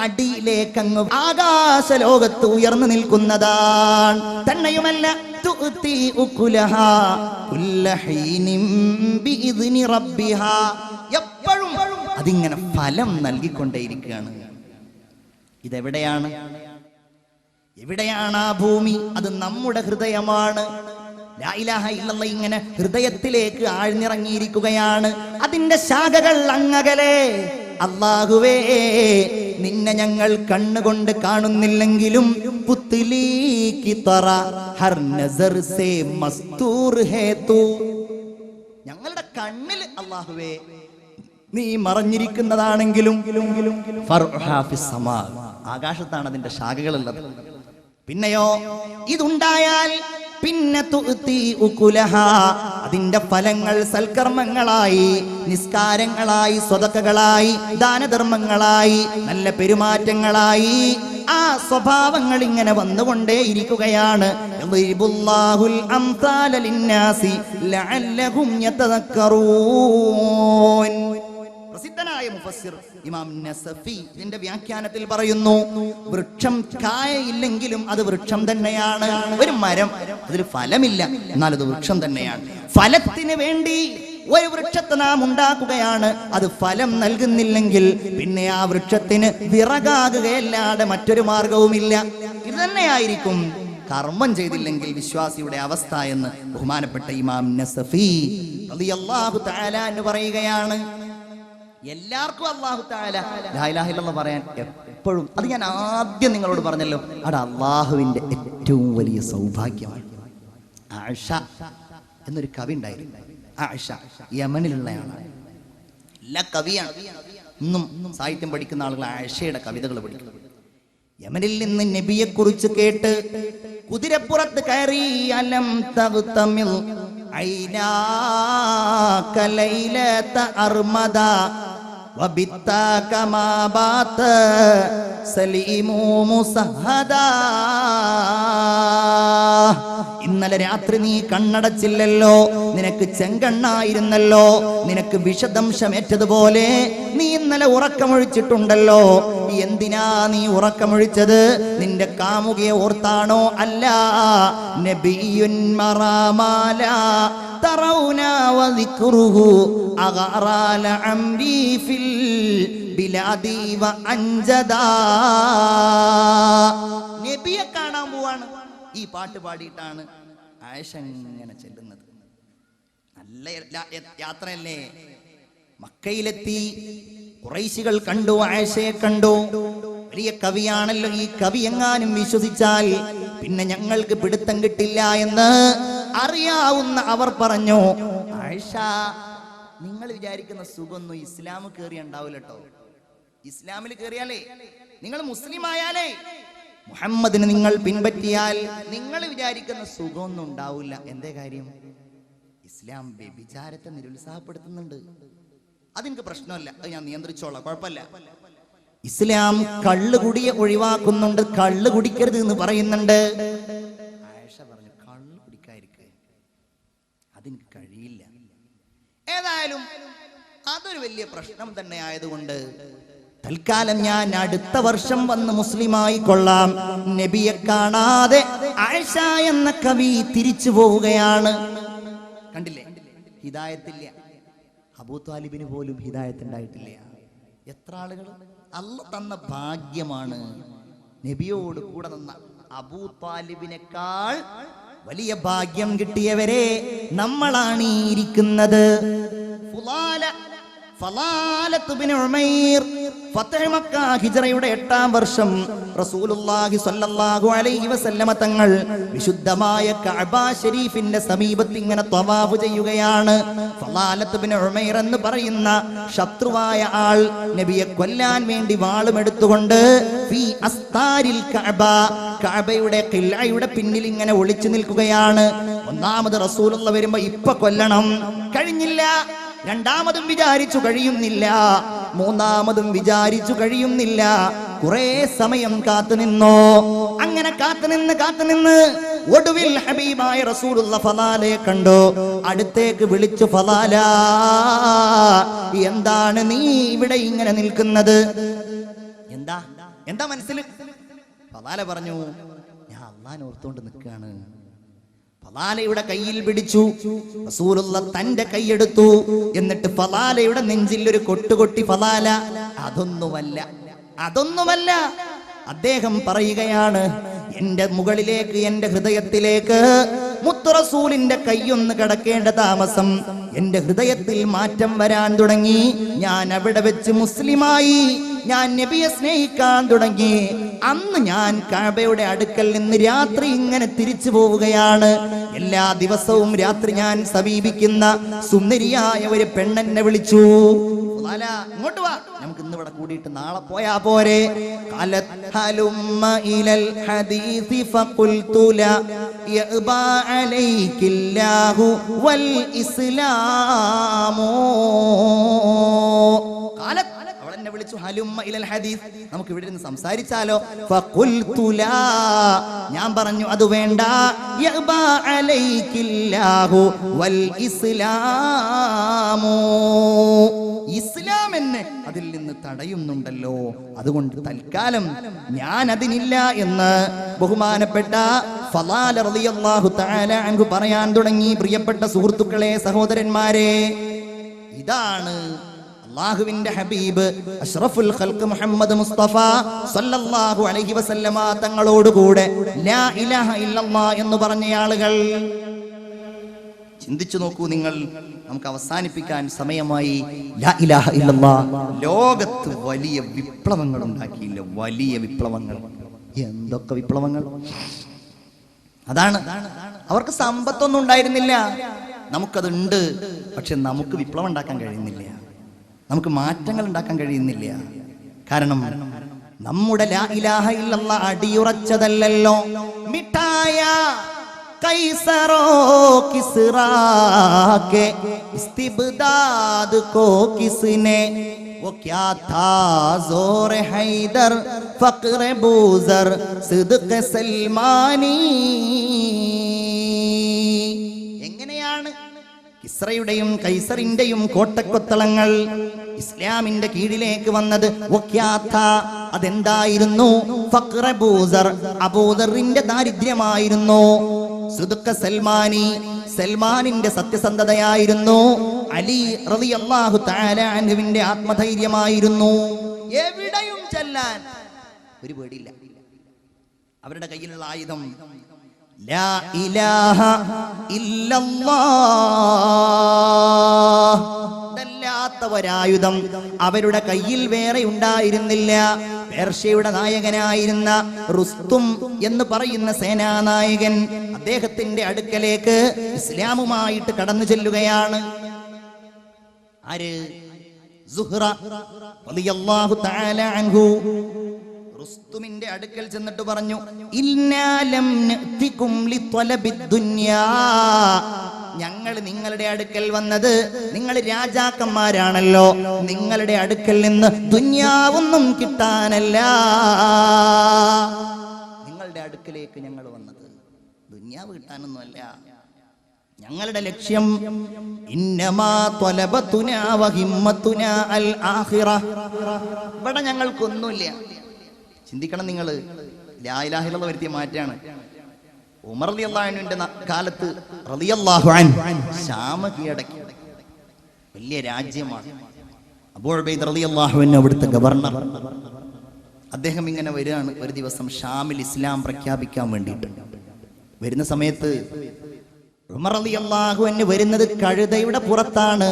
അടിയിലേക്കങ്ങ് ആകാശലോകത്ത് ഉയർന്നു നിൽക്കുന്നതാണ്. തന്നെയുമല്ല തുഅ്തി ഉകുലഹാ കുല്ല ഹീനിൻ ബിഇദ്നി റബ്ബിഹാ, എപ്പോഴും അതിങ്ങനെ ഫലം നൽകിക്കൊണ്ടേയിരിക്കുകയാണ്. ഇതെവിടെയാണ്? എവിടെയാണ് ആ ഭൂമി? അത് നമ്മുടെ ഹൃദയമാണ്. ലാ ഇലാഹ ഇല്ലല്ലാഹ് ഇങ്ങനെ ഹൃദയത്തിലേക്ക് ആഴ്ന്നിറങ്ങിയിരിക്കുകയാണ്. അതിന്റെ ശാഖകൾ അങ്ങകലെ. അല്ലാഹുവേ, നിന്നെ ഞങ്ങൾ കണ്ണുകൊണ്ട് കാണുന്നില്ലെങ്കിലും പുത്ലി കി തറ ഹർ നസർ സേ മസ്തൂർ ഹേ തൂ, ഞങ്ങളുടെ കണ്ണിൽ അല്ലാഹുവേ നീ മറഞ്ഞിരിക്കുന്നതാണെങ്കിലും ആകാശത്താണ് അതിന്റെ ശാഖകളുള്ളത്. പിന്നെയോ ഇതുണ്ടായാൽ പിന്നെ അതിന്റെ ഫലങ്ങൾ സൽക്കർമ്മങ്ങളായി, നിസ്കാരങ്ങളായി, സ്വതക്കകളായി, ദാനധർമ്മങ്ങളായി, നല്ല പെരുമാറ്റങ്ങളായി ആ സ്വഭാവങ്ങൾ ഇങ്ങനെ വന്നുകൊണ്ടേയിരിക്കുകയാണ്. പ്രസിദ്ധനായ മുഫസ്സിർ ഇമാം നസഫി ഇതിന്റെ വ്യാഖ്യാനത്തിൽ പറയുന്നു, വൃക്ഷം കായയില്ലെങ്കിലും അത് വൃക്ഷം തന്നെയാണ്. ഒരു മരം, അതിൽ ഫലമില്ല, എന്നാൽ അത് വൃക്ഷം തന്നെയാണ്. ഫലത്തിന് വേണ്ടി ഒരു വൃക്ഷത്തെ നാം ഉണ്ടാക്കുകയാണ്, അത് ഫലം നൽകുന്നില്ലെങ്കിൽ പിന്നെ ആ വൃക്ഷത്തിന് വിറകാകുകയല്ലാതെ മറ്റൊരു മാർഗവുമില്ല. ഇത് തന്നെയായിരിക്കും കർമ്മം ചെയ്തില്ലെങ്കിൽ വിശ്വാസിയുടെ അവസ്ഥ എന്ന് ബഹുമാനപ്പെട്ട ഇമാം നസഫി റളിയല്ലാഹു തആല എന്ന് പറയുകയാണ്. എല്ലാവർക്കും അല്ലാഹു തആല ലാ ഇലാഹ ഇല്ലല്ലാഹ് പറയാൻ എപ്പോഴും, അത് ഞാൻ ആദ്യം നിങ്ങളോട് പറഞ്ഞല്ലോ, അത് അല്ലാഹുവിന്റെ ഏറ്റവും വലിയ സൗഭാഗ്യമാണ്. ആയിഷ എന്നൊരു കവി ഉണ്ടായിരുന്നു. ആയിഷ യമനിലുള്ളയാണ്, എല്ലാ കവിയാണ്. ഇന്നും സാഹിത്യം പഠിക്കുന്ന ആളുകൾ ആയിഷയുടെ കവിതകൾ പഠിക്കും. യമനിൽ നിന്ന് നബിയെ കുറിച്ച് കേട്ട് കുതിരപ്പുറത്ത് കയറി അലം തഗ്തമിൽ ഐനാക ലൈലത അർമദ വബിത്ത കമാ ബാത സലീമു മുസഹദാ, ഇന്നലെ രാത്രി നീ കണ്ണടച്ചില്ലല്ലോ, നിനക്ക് ചെങ്കണ്ണായിരുന്നല്ലോ, നിനക്ക് വിഷദംശമേറ്റതുപോലെ നീ ഇന്നലെ ഉറക്കമൊഴിച്ചിട്ടുണ്ടല്ലോ. എന്തിനാ നീ ഉറക്കമൊഴിച്ചത്? നിന്റെ കാമുകയെ ഓർത്താണോ? അല്ല, നബിയുൻ മറാമാല തറൗന വദിക്റുഹു അഗറാല അംരി ഫിൽ ബിലാദി വ അൻജദാ. നബിയെ കാണാൻ പോവാണ്. ഈ പാട്ട് പാടിയിട്ടാണ് ആയിഷ ഇങ്ങനെ ചെല്ലുന്നത്. നല്ല യാത്രയല്ലേ. മക്കയിലെത്തി, ഖുറൈശികൾ കണ്ടു, ആയിഷയെ കണ്ടു. വലിയ കവിയാണല്ലോ ഈ കവി, എങ്ങാനും വിശ്വസിച്ചാൽ പിന്നെ ഞങ്ങൾക്ക് പിടുത്തം കിട്ടില്ല എന്ന് അറിയാവുന്ന അവർ പറഞ്ഞു, ആയിഷ നിങ്ങൾ വിചാരിക്കുന്ന സുഖമൊന്നും ഇസ്ലാം കയറി ഉണ്ടാവില്ല കേട്ടോ. ഇസ്ലാമിൽ കയറിയാലേ, നിങ്ങൾ മുസ്ലിം ആയാലേ, മുഹമ്മദിനെ നിങ്ങൾ പിൻപറ്റിയാൽ നിങ്ങൾ വിചാരിക്കുന്ന സുഖമൊന്നും ഉണ്ടാവില്ല. എന്തേ കാര്യം? ഇസ്ലാം വ്യഭിചാരത്തെ നിരുത്സാഹപ്പെടുത്തുന്നുണ്ട്. അതെനിക്ക് പ്രശ്നമല്ല, അത് ഞാൻ നിയന്ത്രിച്ചോളാം, കുഴപ്പമില്ല. ഇസ്ലാം കള്ളുകുടിയെ ഒഴിവാക്കുന്നുണ്ട്, കള്ളു കുടിക്കരുത് എന്ന് പറയുന്നുണ്ട്. ആയിഷ പറഞ്ഞു, കള്ളു കുടിക്കാതിരിക്കുക അതെനിക്ക് കഴിയില്ല. ഏതായാലും അതൊരു വലിയ പ്രശ്നം തന്നെ ആയതുകൊണ്ട് തൽക്കാലം ഞാൻ അടുത്ത വർഷം വന്ന് മുസ്ലിമായി കൊള്ളാം. നബിയെ കാണാതെ ആയിഷ എന്ന കവി തിരിച്ചു പോവുകയാണ്. കണ്ടില്ലേ, ഹിദായത്തില്ല. അബൂ താലിബിന് പോലും ഹിദായത്ത് ഉണ്ടായിട്ടില്ല. എത്ര ആളുകൾ അല്ലാഹ് തന്ന ഭാഗ്യമാണ്. നബിയോട് കൂടെ നിന്ന അബൂ താലിബിനേക്കാൾ വലിയ ഭാഗ്യം കിട്ടിയവരെ നമ്മളാണ് ഈ ഇരിക്കുന്നത്. ഹിജ്റയുടെ 8-ാം വർഷം റസൂലുള്ളാഹി സ്വല്ലല്ലാഹു അലൈഹി വസല്ലമ തങ്ങൾ വിശുദ്ധമായ കഅബ ശരീഫിന്റെ സമീപത്ത് ഇങ്ങനെ തവാഫ് ചെയ്യുകയാണ്. ഫളാലത്ത് ഇബ്നു ഉമൈർ എന്ന് പറയുന്ന ശത്രുവായ ആൾ നബിയെ കൊല്ലാൻ വേണ്ടി വാളുമെടുത്തുകൊണ്ട് ഫീ അസ്താരിൽ കഅബ, കഅബയുടെ ഖിൽഅയുടെ പിന്നിൽ ഇങ്ങനെ ഒളിച്ചു നിൽക്കുകയാണ്. ഒന്നാമത് റസൂലുള്ളാഹി വരുമ്പോ ഇപ്പൊ കൊല്ലണം, കഴിഞ്ഞില്ല. രണ്ടാമതും വിചാരിച്ചു കഴിയുന്നില്ല, മൂന്നാമതും വിചാരിച്ചു കഴിയുന്നില്ല. കുറെ സമയം കാത്തുനിന്നോ. അങ്ങനെ കാത്തുനിന്ന് ഒടുവിൽ ഹബീബായ റസൂലുള്ളാഹി ഫലാലയെ കണ്ടു. അടുത്തേക്ക് വിളിച്ചു, ഫലാല എന്താണ് നീ ഇവിടെ ഇങ്ങനെ നിൽക്കുന്നത്? എന്താ മനസ്സിൽ? ഫലാല പറഞ്ഞു, ഞാൻ അല്ലാഹനെ ഓർത്തുകൊണ്ട് നിൽക്കുകയാണ്. ഫലാലയുടെ കയ്യിൽ പിടിച്ചു. റസൂലുള്ളാഹി തന്റെ കൈയെടുത്തു. എന്നിട്ട് ഫലാലയുടെ നെഞ്ചിൽ ഒരു കൊട്ടുകൊട്ടി. ഫലാല അതൊന്നുമല്ല. അദ്ദേഹം പറയുകയാണ്, എന്റെ മുകളിലേക്ക്, എന്റെ ഹൃദയത്തിലേക്ക് മുത്ത് റസൂലിന്റെ കൈയൊന്ന് കടക്കേണ്ട താമസം എന്റെ ഹൃദയത്തിൽ മാറ്റം വരാൻ തുടങ്ങി. ഞാൻ അവിടെ വെച്ച് മുസ്ലിമായി, ഞാൻ നബിയെ സ്നേഹിക്കാൻ തുടങ്ങി. അന്ന് ഞാൻ കഅബയുടെ അടുക്കൽ നിന്ന് രാത്രി ഇങ്ങനെ തിരിച്ചു പോവുകയാണ്. എല്ലാ ദിവസവും രാത്രി ഞാൻ സമീപിക്കുന്ന സുന്ദരിയായ ഒരു പെണ്ണെന്നെ വിളിച്ചു, ഇങ്ങോട്ട് വാ, നമുക്ക് ഇന്ന് ഇവിടെ കൂടിയിട്ട് നാളെ പോയാ പോരെ. അവളെന്നെ വിളിച്ചു, ഹലുമ്മ ഇലൽ ഹദീസ്, നമുക്ക് ഇവിടെ നിന്ന് സംസാരിച്ചാലോ. ഫഖുൽതു ലാ, ഞാൻ പറഞ്ഞു അത് വേണ്ട. യഅബാ അലൈകില്ലാഹു വൽ ഇസ്ലാമു, ഇസ്ലാം എന്നെ അതിൽ നിന്ന് തടയുന്നുണ്ടല്ലോ, അതുകൊണ്ട് തൽക്കാലം ഞാൻ അതിനില്ല എന്ന് ബഹുമാനപ്പെട്ട ഫളാല റളിയല്ലാഹു തആല അൻഹു പറയാൻ തുടങ്ങി. പ്രിയപ്പെട്ട സുഹൃത്തുക്കളെ, സഹോദരന്മാരെ, ഇതാണ് അല്ലാഹുവിന്റെ ഹബീബ് അഷ്റഫുൽ ഖൽഖ് മുഹമ്മദ് മുസ്തഫ സല്ലല്ലാഹു അലൈഹി വസല്ലമ തങ്ങളോട് കൂടെ ലാ ഇലാഹ ഇല്ലല്ലാഹ് എന്ന് പറഞ്ഞ ആളുകൾ. ചിന്തിച്ചു നോക്കൂ നിങ്ങൾ, നമുക്ക് അവസാനിപ്പിക്കാൻ സമയമായി. ലാ ഇലാഹ ഇല്ലല്ലാഹ് ലോകത്ത് വലിയ വിപ്ലവങ്ങൾ ഉണ്ടാക്കിയില്ല, വലിയ വിപ്ലവങ്ങൾ. എന്തൊക്കെ വിപ്ലവങ്ങൾ! അതാണ്, അവർക്ക് സമ്പത്തൊന്നും ഉണ്ടായിരുന്നില്ല, നമുക്കതുണ്ട്. പക്ഷെ നമുക്ക് വിപ്ലവം ഉണ്ടാക്കാൻ കഴിയുന്നില്ല, നമുക്ക് മാറ്റങ്ങൾ ഉണ്ടാക്കാൻ കഴിയുന്നില്ല. കാരണം നമ്മുടെ ലാ ഇലാഹ ഇല്ലല്ലാഹ് അടിയുറച്ചതല്ലല്ലോ. മിഠായ कैसरो किसरा के इस्तिबदाद को किसने, वो क्या था जोर हैदर फक्र बूजर सिद्क सलमानी. എങ്ങനെയാണ് കിസ്രയുടെയും കൈസറിന്റെയും കോട്ടക്കൊത്തളങ്ങൾ ഇസ്ലാമിന്റെ കീഴിലേക്ക് വന്നത്? അതെന്തായിരുന്നു? ഫഖ്റ ബൂസർ, അബൂദറിന്റെ ദാരിദ്ര്യമായിരുന്നു. സുദ്ഖ സൽമാനി, സൽമാനിന്റെ സത്യസന്ധതയായിരുന്നു. അലി റളിയല്ലാഹു തആല അൻഹുവിന്റെ ആത്മധൈര്യമായിരുന്നു. എവിടെയും ചെല്ലാൻ ഒരു പേടിയില്ല. അവരുടെ കയ്യിലുള്ള ആയുധം ലാ ഇലാഹ ഇല്ലല്ലാഹ് അല്ലാത്ത ഒരായുധം അവരുടെ കയ്യിൽ വേറെ ഉണ്ടായിരുന്നില്ല. പേർഷ്യയുടെ നായകനായിരുന്ന റുസ്തും എന്ന് പറയുന്ന സേനാനായകൻ അദ്ദേഹത്തിന്റെ അടുക്കലേക്ക് ഇസ്ലാമുമായിട്ട് കടന്നു ചെല്ലുകയാണ്. ആര്? സുഹ്റ റളിയല്ലാഹു തആല അൻഹു റുസ്തുമിന്റെ അടുക്കൽ ചെന്നിട്ട് പറഞ്ഞു, ഇന്നാ ലം നഅതികും ലിത്വലബിദ് ദുനിയാ, ഞങ്ങൾ നിങ്ങളുടെ അടുക്കൽ വന്നത്, നിങ്ങൾ രാജാക്കന്മാരാണല്ലോ, നിങ്ങളുടെ അടുക്കൽ നിന്ന് ദുനിയാവൊന്നും കിട്ടാനല്ല. നിങ്ങളുടെ അടുക്കലേക്ക് ഞങ്ങൾ വന്നത് ദുനിയാവ് കിട്ടാനൊന്നുമല്ല. ഞങ്ങളുടെ ലക്ഷ്യം ഇന്നമാ ത്വലബതുനാ വഹിമ്മതുനാ അൽ ആഖിറ. ഇവിടെ ഞങ്ങൾക്കൊന്നുമില്ല. ചിന്തിക്കണം നിങ്ങൾ, ലാ ഇലാഹ ഇല്ലല്ലാഹ് വരുത്തിയ മാറ്റാണ്. ഉമർ റളിയല്ലാഹു അൻഹുവിന്റെ കാലത്ത് റളിയല്ലാഹു അൻഹു ശാമ കീഴടക്കി, വലിയ രാജ്യമാണ്. അബൂ ഉബൈദ റളിയല്ലാഹു അൻഹു അവിടുത്തെ ഗവർണർ. അദ്ദേഹം ഇങ്ങനെ വരികയാണ് ഒരു ദിവസം ഷാമിൽ ഇസ്ലാം പ്രഖ്യാപിക്കാൻ വേണ്ടിയിട്ട്. വരുന്ന സമയത്ത് ഉമർ റളിയല്ലാഹു അൻഹു വരുന്നത് കഴുതയുടെ പുറത്താണ്.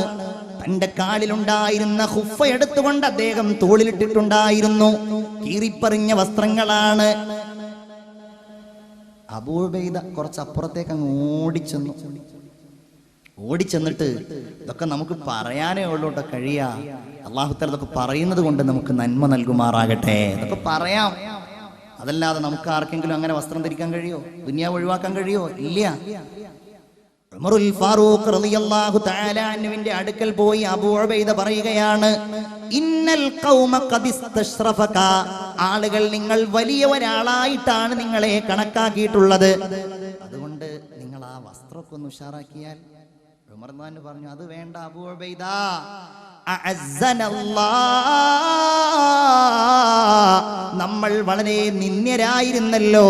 തന്റെ കാലിലുണ്ടായിരുന്ന ഖുഫ എടുത്തുകൊണ്ട് അദ്ദേഹം തോളിലിട്ടിട്ടുണ്ടായിരുന്നു. കീറിപ്പറിഞ്ഞ വസ്ത്രങ്ങളാണ്. അബൂ ഉബൈദ കുറച്ചപ്പുറത്തേക്ക് അങ്ങ് ഓടിച്ചെന്നിട്ട് ഇതൊക്കെ നമുക്ക് പറയാനേ ഉള്ളൂ കേട്ടോ, കഴിയാ. അല്ലാഹു തആല ഇതൊക്കെ പറയുന്നത് കൊണ്ട് നമുക്ക് നന്മ നൽകുമാറാകട്ടെ. ഇതൊക്കെ പറയാം, അതല്ലാതെ നമുക്ക് ആർക്കെങ്കിലും അങ്ങനെ വസ്ത്രം ധരിക്കാൻ കഴിയോ? ദുനിയാവ് ഒഴിവാക്കാൻ കഴിയോ? ഇല്ല. ഉമറുൽ ഫാറൂഖ് റളിയല്ലാഹു തആല അൻഹുവിന്റെ അടുക്കൽ പോയി അബൂ ഉബൈദ പറയുകയാണ്, ഇന്നൽ ഖൗമ ഖദ് ഇസ്തശ്റഫക, ആളുകൾ നിങ്ങൾ വലിയ ഒരാളായിട്ടാണ് നിങ്ങളെ കണക്കാക്കിയിട്ടുള്ളത്, അതുകൊണ്ട് നിങ്ങൾ ആ വസ്ത്രമൊക്കെ ഒന്ന് ഉഷാറാക്കിയാൽ. ഉമർ തന്നെ പറഞ്ഞു, അത് വേണ്ട അബൂ ഉബൈദ, നമ്മൾ വളരെ നിന്ദ്യരായിരുന്നല്ലോ,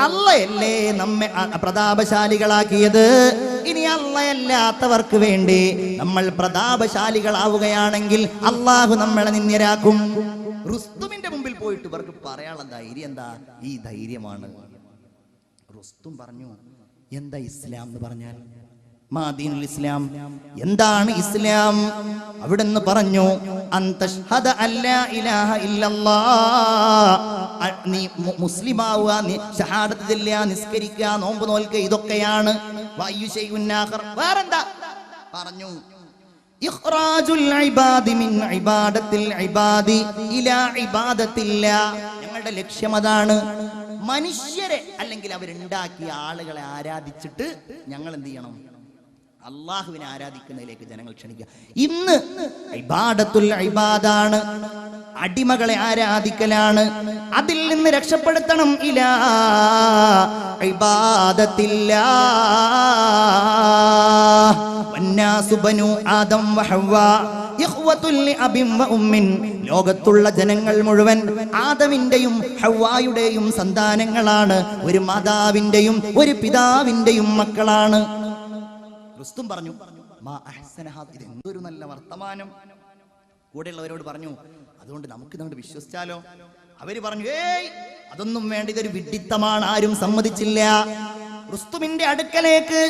അള്ളയല്ലേ നമ്മെ പ്രതാപശാലികളാക്കിയത്. ഇനി അള്ളയല്ലാത്തവർക്ക് വേണ്ടി നമ്മൾ പ്രതാപശാലികളാവുകയാണെങ്കിൽ അള്ളാഹു നമ്മളെ നിന്ദ്യരാക്കും. റുസ്തുമിന്റെ മുമ്പിൽ പോയിട്ട് ഇവർക്ക് പറയാനുള്ള ധൈര്യം എന്താ? ഈ ധൈര്യമാണ്. റുസ്തും പറഞ്ഞു, എന്താ ഇസ്ലാം എന്ന് പറഞ്ഞാൽ? മാദീനുൽ ഇസ്ലാം, എന്താണ് ഇസ്ലാം? അവിടുന്ന് പറഞ്ഞു, അന്തഷ്ഹദ അല്ലാ ഇലാഹ ഇല്ലല്ലാഹ്, നീ മുസ്ലിമാവുക, നീ ഷഹാദത്ത് ചൊല്ലുക, നിസ്കരിക്കുക, നോമ്പ് നോൽക്കുക, ഇതൊക്കെയാണ്. വേറെന്താ പറഞ്ഞു? ഇഖ്റാജുൽ ഇബാദി മിൻ ഇബാദത്തിൽ ഇബാദി ഇലാ ഇബാദത്തില്ലാഹ്. ഞങ്ങളുടെ ലക്ഷ്യം അതാണ്. മനുഷ്യരെ അല്ലെങ്കിൽ അവരുണ്ടാക്കിയ ആളുകളെ ആരാധിച്ചിട്ട് ഞങ്ങൾ എന്ത് ചെയ്യണം? അള്ളാഹുവിനെ ആരാധിക്കുന്നതിലേക്ക് ജനങ്ങൾ ക്ഷണിക്കുക. ഇന്ന് ഇബാദത്തുൽ ഇബാദാണ്, അടിമകളെ ആരാധിക്കലാണ്. അതിൽ നിന്ന് രക്ഷപ്പെടുത്തണം. ഇലാ ഇബാദത്തില്ലാഹ്. വന്നാസു ബനൂ ആദം വഹവ്വാ ഇഖ്വത്തുൽ ലിഅബിൻ വഉമ്മിൻ. ലോകത്തുള്ള ജനങ്ങൾ മുഴുവൻ ആദമിന്റെയും ഹവ്വായുടെയും സന്താനങ്ങളാണ്. ഒരു മാതാവിന്റെയും ഒരു പിതാവിന്റെയും മക്കളാണ്. റുസ്തും പറഞ്ഞു, മാ അഹ്സനഹ, ഇത് എന്തൊരു നല്ല വർത്തമാനം. കൂടെയുള്ളവരോട് പറഞ്ഞു, അതുകൊണ്ട് നമുക്ക് ഇതോട് വിശ്വസിച്ചാലോ? അവര് പറഞ്ഞു, ഏയ് അതൊന്നും വേണ്ട, ഇതൊരു വിഡ്ഢിത്തമാണ്, ആരും സമ്മതിച്ചില്ല. റുസ്തുമിന്റെ അടുക്കലേക്ക്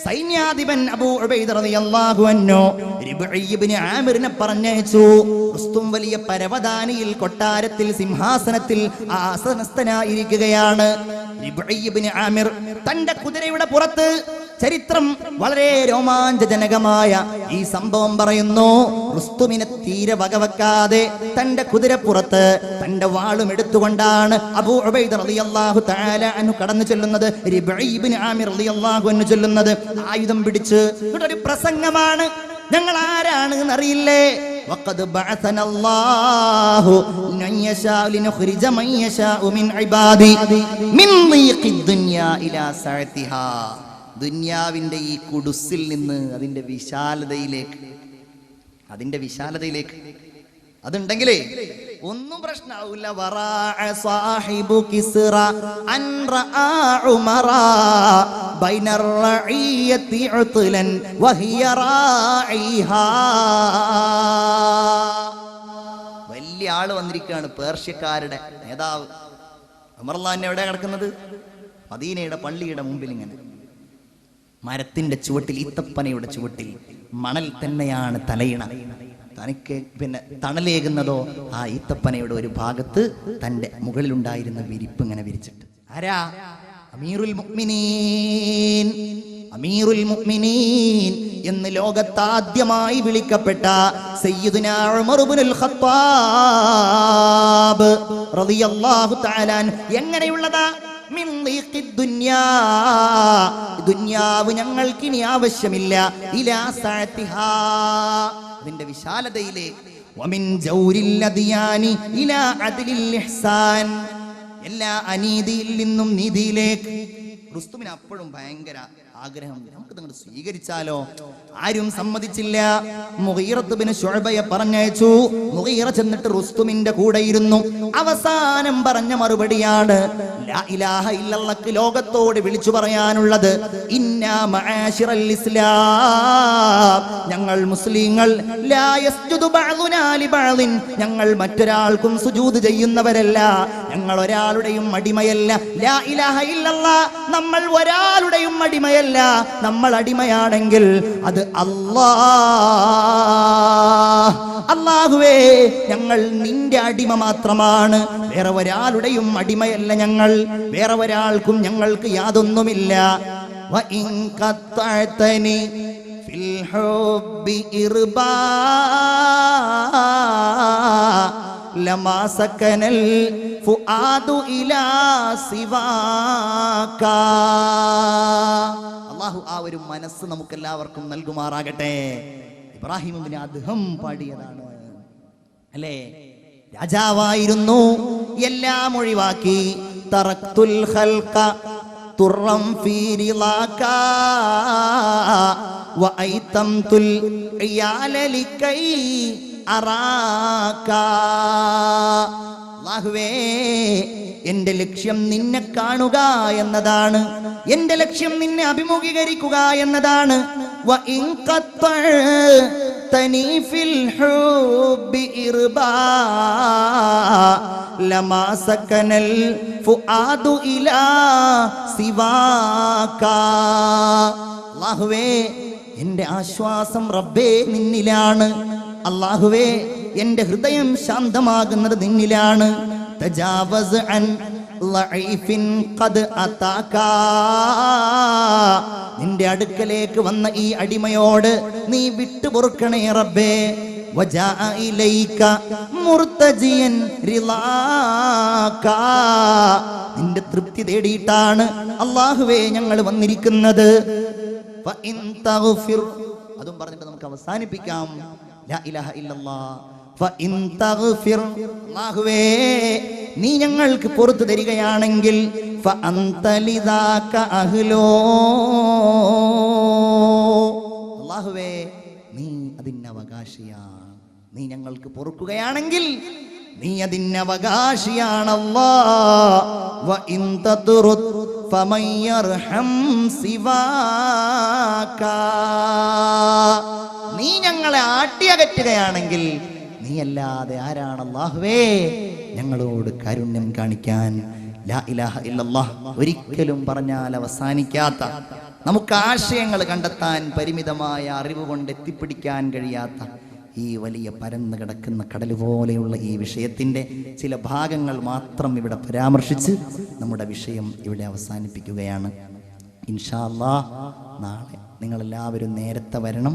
സൈന്യാധിപൻ അബൂ ഉബൈദ റളിയല്ലാഹു അൻഹു റിബ്ഈ ഇബ്നു ആമിറിനെ പറഞ്ഞയച്ചു. റുസ്തും വലിയ പരവതാനിയിൽ, കൊട്ടാരത്തിൽ, സിംഹാസനത്തിൽ ആസനസ്ഥനായിരിക്കുകയാണ്. റിബ്ഈ ഇബ്നു ആമിർ തന്റെ കുതിരയുടെ പുറത്ത്, ചരിത്രം വളരെ രോമാഞ്ചജനകമായ ഈ സംഭവം പറയുന്നു. റുസ്തുമിനെ തീരെ വകവെക്കാതെ തന്റെ കുതിരപ്പുറത്ത് തന്റെ വാളും എടുത്തുകൊണ്ടാണ് അബൂ ഉബൈദ റളിയല്ലാഹു തആല അൻഹു കടന്നു ചെല്ലുന്നത്. റിബ്ഈ ഇബ്നു ആമിർ റളിയല്ലാഹു അൻഹു ചെല്ലുന്നത് ആയുധം പിടിച്ച്. ഒരു പ്രസംഗമാണ്. ഞങ്ങൾ ആരാണ് എന്നറിയില്ലേ? വഖദ് ബഅസനല്ലാഹു നയശാ ലിനുഖ്രിജ മൻ യശാഉ മിൻ ഇബാദി മിൻ ദീഖിദ് ദുനിയാ ഇലാ സഅതിഹാ. ദുനിയാവിന്റെ ഈ കുടുസിൽ നിന്ന് അതിന്റെ വിശാലതയിലേക്ക് അതുണ്ടെങ്കിലേ ഒന്നും പ്രശ്നമാവില്ല. വറാഅ സാഹിബു കിസ്റ അൻ റആ ഉമറ ബൈനർ റഈയതി ഉത്ലൻ വഹിയ റായിഹാ. വലിയ ആള് വന്നിരിക്കുകയാണ്, പേർഷ്യക്കാരുടെ നേതാവ്. ഉമർ റളിയല്ലാഹു എവിടെ കിടക്കുന്നത്? മദീനയുടെ പള്ളിയുടെ മുമ്പിൽ ഇങ്ങനെ മരത്തിന്റെ ചുവട്ടിൽ, ഈത്തപ്പനയുടെ ചുവട്ടിൽ. മണൽ തന്നെയാണ് തലയിണ. തനിക്ക് പിന്നെ തണലേകുന്നതോ ആ ഈത്തപ്പനയുടെ ഒരു ഭാഗത്ത് തന്റെ മുകളിലുണ്ടായിരുന്ന വിരിപ്പ് ഇങ്ങനെ വിരിച്ചിട്ട്. ആരാ? അമീറുൽ മുഅ്മിനീൻ. അമീറുൽ മുഅ്മിനീൻ എന്ന് ലോകത്താദ്യമായി വിളിക്കപ്പെട്ട സയ്യിദുനാ ഉമർ ഇബ്നുൽ ഖത്താബ് റളിയല്ലാഹു തആല എങ്ങനെയുള്ളതാ? മിൻ ദീഖിദ് ദുനിയാ, ദുനിയാവ് ഞങ്ങൾക്കിനി ആവശ്യമില്ല. ഇലാ സഅതിഹാ, അതിന്റെ വിശാലതയിലേക്ക്. വമിൻ ജൗരിൽ അദിയാനി ഇലാ അദ്ലിൽ ഇഹ്സാൻ, എല്ലാ അനീതിയിൽ നിന്നും നീതിയിലേക്ക്. റുസ്തുമിന് അപ്പോഴും ഭയങ്കര ആഗ്രഹം, നമുക്ക് നിങ്ങൾ സ്വീകരിച്ചാലോ? ആരും സമ്മതിച്ചില്ല. മുഗീറത്ത് ബിൻ ശുഅബയെ പറഞ്ഞയച്ചു. മുഗീറ ചെന്നിട്ട് റുസ്തുമിന്റെ കൂടെ ഇരുന്നു. അവസാനം പറഞ്ഞ മറുപടിയാണ്, ലാ ഇലാഹ ഇല്ലല്ലാഹ് ലോകത്തോട് വിളിച്ചു പറയാനുള്ളത്. ഇന്നാ മആശിറൽ ഇസ്ലാം, ഞങ്ങൾ മുസ്ലിങ്ങൾ, ലാ യസ്ജുദു ബഅദുനാ ലിബഅദിൻ, ഞങ്ങൾ മറ്റൊരാൾക്കും സുജൂദ് ചെയ്യുന്നവരല്ല, ഞങ്ങൾ ഒരാളുടെയും അടിമയല്ല. ലാ ഇലാഹ ഇല്ലല്ലാഹ്, നമ്മൾ ഒരാളുടെയും അടിമയല്ല. നമ്മൾ അടിമയാണെങ്കിൽ അത് അല്ലാഹുവേ, ഞങ്ങൾ നിന്റെ അടിമ മാത്രമാണ്, വേറെ ഒരാളുടെയും അടിമയല്ല ഞങ്ങൾ, വേറെ ഒരാൾക്കും ഞങ്ങൾക്ക് യാതൊന്നുമില്ല. വഇൻ ഖത്തഅതനി ഫിൽ ഹുബ്ബി ഇർബാ ലമാ സകനൽ ഫുആദു ഇലാ സിവാക. അല്ലാഹു ആ ഒരു മനസ്സ് നമുക്ക് എല്ലാവർക്കും നൽകുമാറാകട്ടെ. ഇബ്രാഹിം ഇബ്നു അദ്ഹം പാടിയതാണ് അല്ലേ? രാജാവായിരുന്നു, എല്ലാം ഒഴിവാക്കി. തറക്തുൽ ഖൽഖ തുറം ഫീ റിളാക വഅയ്തംതുൽ ഇയാല ലികൈ അറാക. അല്ലാഹുവേ, എന്റെ ലക്ഷ്യം നിന്നെ കാണുക എന്നതാണ്, എന്റെ ലക്ഷ്യം നിന്നെ അഭിമുഖീകരിക്കുക എന്നതാണ്. وإن قطعتني في الحب إرباء لما سكن الفؤاد إلى سواك. അല്ലാഹുവേ എൻ്റെ ആശ്വാസം റബ്ബേ നിന്നിലാണ്. അല്ലാഹുവേ എൻ്റെ ഹൃദയം ശാന്തമാകുന്നത് നിന്നിലാണ്. തജാവസ് അൻ ലഈഫിൻ ഖദ് അതാക. നിന്റെ അടുക്കലേക്ക് വന്ന ഈ അടിമയോട് നീ വിട്ടുപൊറുക്കണേ റബ്ബേ. വജാഅ ഇലൈക മുർതജിയൻ റിളാക. നിന്റെ തൃപ്തി തേടിയിട്ടാണ് അല്ലാഹുവേ ഞങ്ങൾ വന്നിരിക്കുന്നത്. ഫഇൻ തഗ്ഫിർ, അതും പറഞ്ഞിട്ട് നമുക്ക് അവസാനിപ്പിക്കാം. ലാ ഇലാഹ ഇല്ലല്ലാഹ്. ഫഇൻ തഗ്ഫിർ, അല്ലാഹുവേ നീ ഞങ്ങൾക്ക് പുറത്തു തരികയാണെങ്കിൽ ഫഅൻത ലിദാക അഹ്ലോ. അല്ലാഹുവേ നീ അതിന് അവകാശിയാണ്. നീ ഞങ്ങൾക്ക് പൊറുക്കുകയാണെങ്കിൽ നീ അതിന് അവകാശിയാണല്ലാഹ്. വഇൻ തദ്റുദ് ഫമൻ യർഹം സിവാക. നീ ഞങ്ങളെ ആട്ടിയകറ്റുകയാണെങ്കിൽ നീയല്ലാതെ ആരാണ് അല്ലാഹുവേ ഞങ്ങളോട് കാരുണ്യം കാണിക്കാൻ? ലാ ഇലാഹ ഇല്ലല്ലാഹ് ഒരിക്കലും പറഞ്ഞാൽ അവസാനിക്കാത്ത, നമുക്ക് ആശയങ്ങൾ കണ്ടെത്താൻ പരിമിതമായ അറിവ് കൊണ്ട് എത്തിപ്പിടിക്കാൻ കഴിയാത്ത ഈ വലിയ പരന്നു കിടക്കുന്ന കടൽ പോലെയുള്ള ഈ വിഷയത്തിൻ്റെ ചില ഭാഗങ്ങൾ മാത്രം ഇവിടെ പരാമർശിച്ച് നമ്മുടെ വിഷയം ഇവിടെ അവസാനിപ്പിക്കുകയാണ്. ഇൻഷാ അല്ലാഹ് നാളെ നിങ്ങളെല്ലാവരും നേരത്തെ വരണം.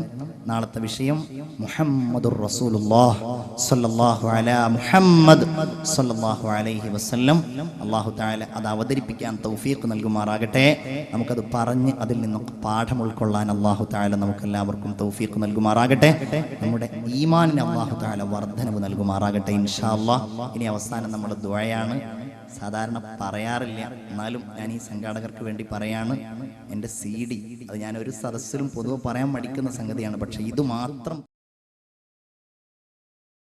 നാളത്തെ വിഷയം മുഹമ്മദുർ റസൂലുള്ളാഹ് സ്വല്ലല്ലാഹു അലാ മുഹമ്മദ് സ്വല്ലല്ലാഹു അലൈഹി വസല്ലം. അല്ലാഹു തആല അത് അവതരിപ്പിക്കാൻ തൗഫീഖ് നൽകുമാറാകട്ടെ. നമുക്കത് പറഞ്ഞ് അതിൽ നിന്നൊക്കെ പാഠം ഉൾക്കൊള്ളാൻ അല്ലാഹു തആല നമുക്കെല്ലാവർക്കും തൗഫീഖ് നൽകുമാറാകട്ടെ. നമ്മുടെ ഈമാനിന് അല്ലാഹു തആല വർദ്ധനവ് നൽകുമാറാകട്ടെ ഇൻഷാ അല്ലാഹ്. ഇനി അവസാനം നമ്മുടെ ദുആയാണ്. സാധാരണ പറയാറില്ല, എന്നാലും ഞാൻ ഈ സംഘാടകർക്ക് വേണ്ടി പറയാണ്. എൻ്റെ CD അത് ഞാനൊരു സദസ്സിലും പൊതുവെ പറയാൻ മടിക്കുന്ന സംഗതിയാണ്. പക്ഷെ ഇത് മാത്രം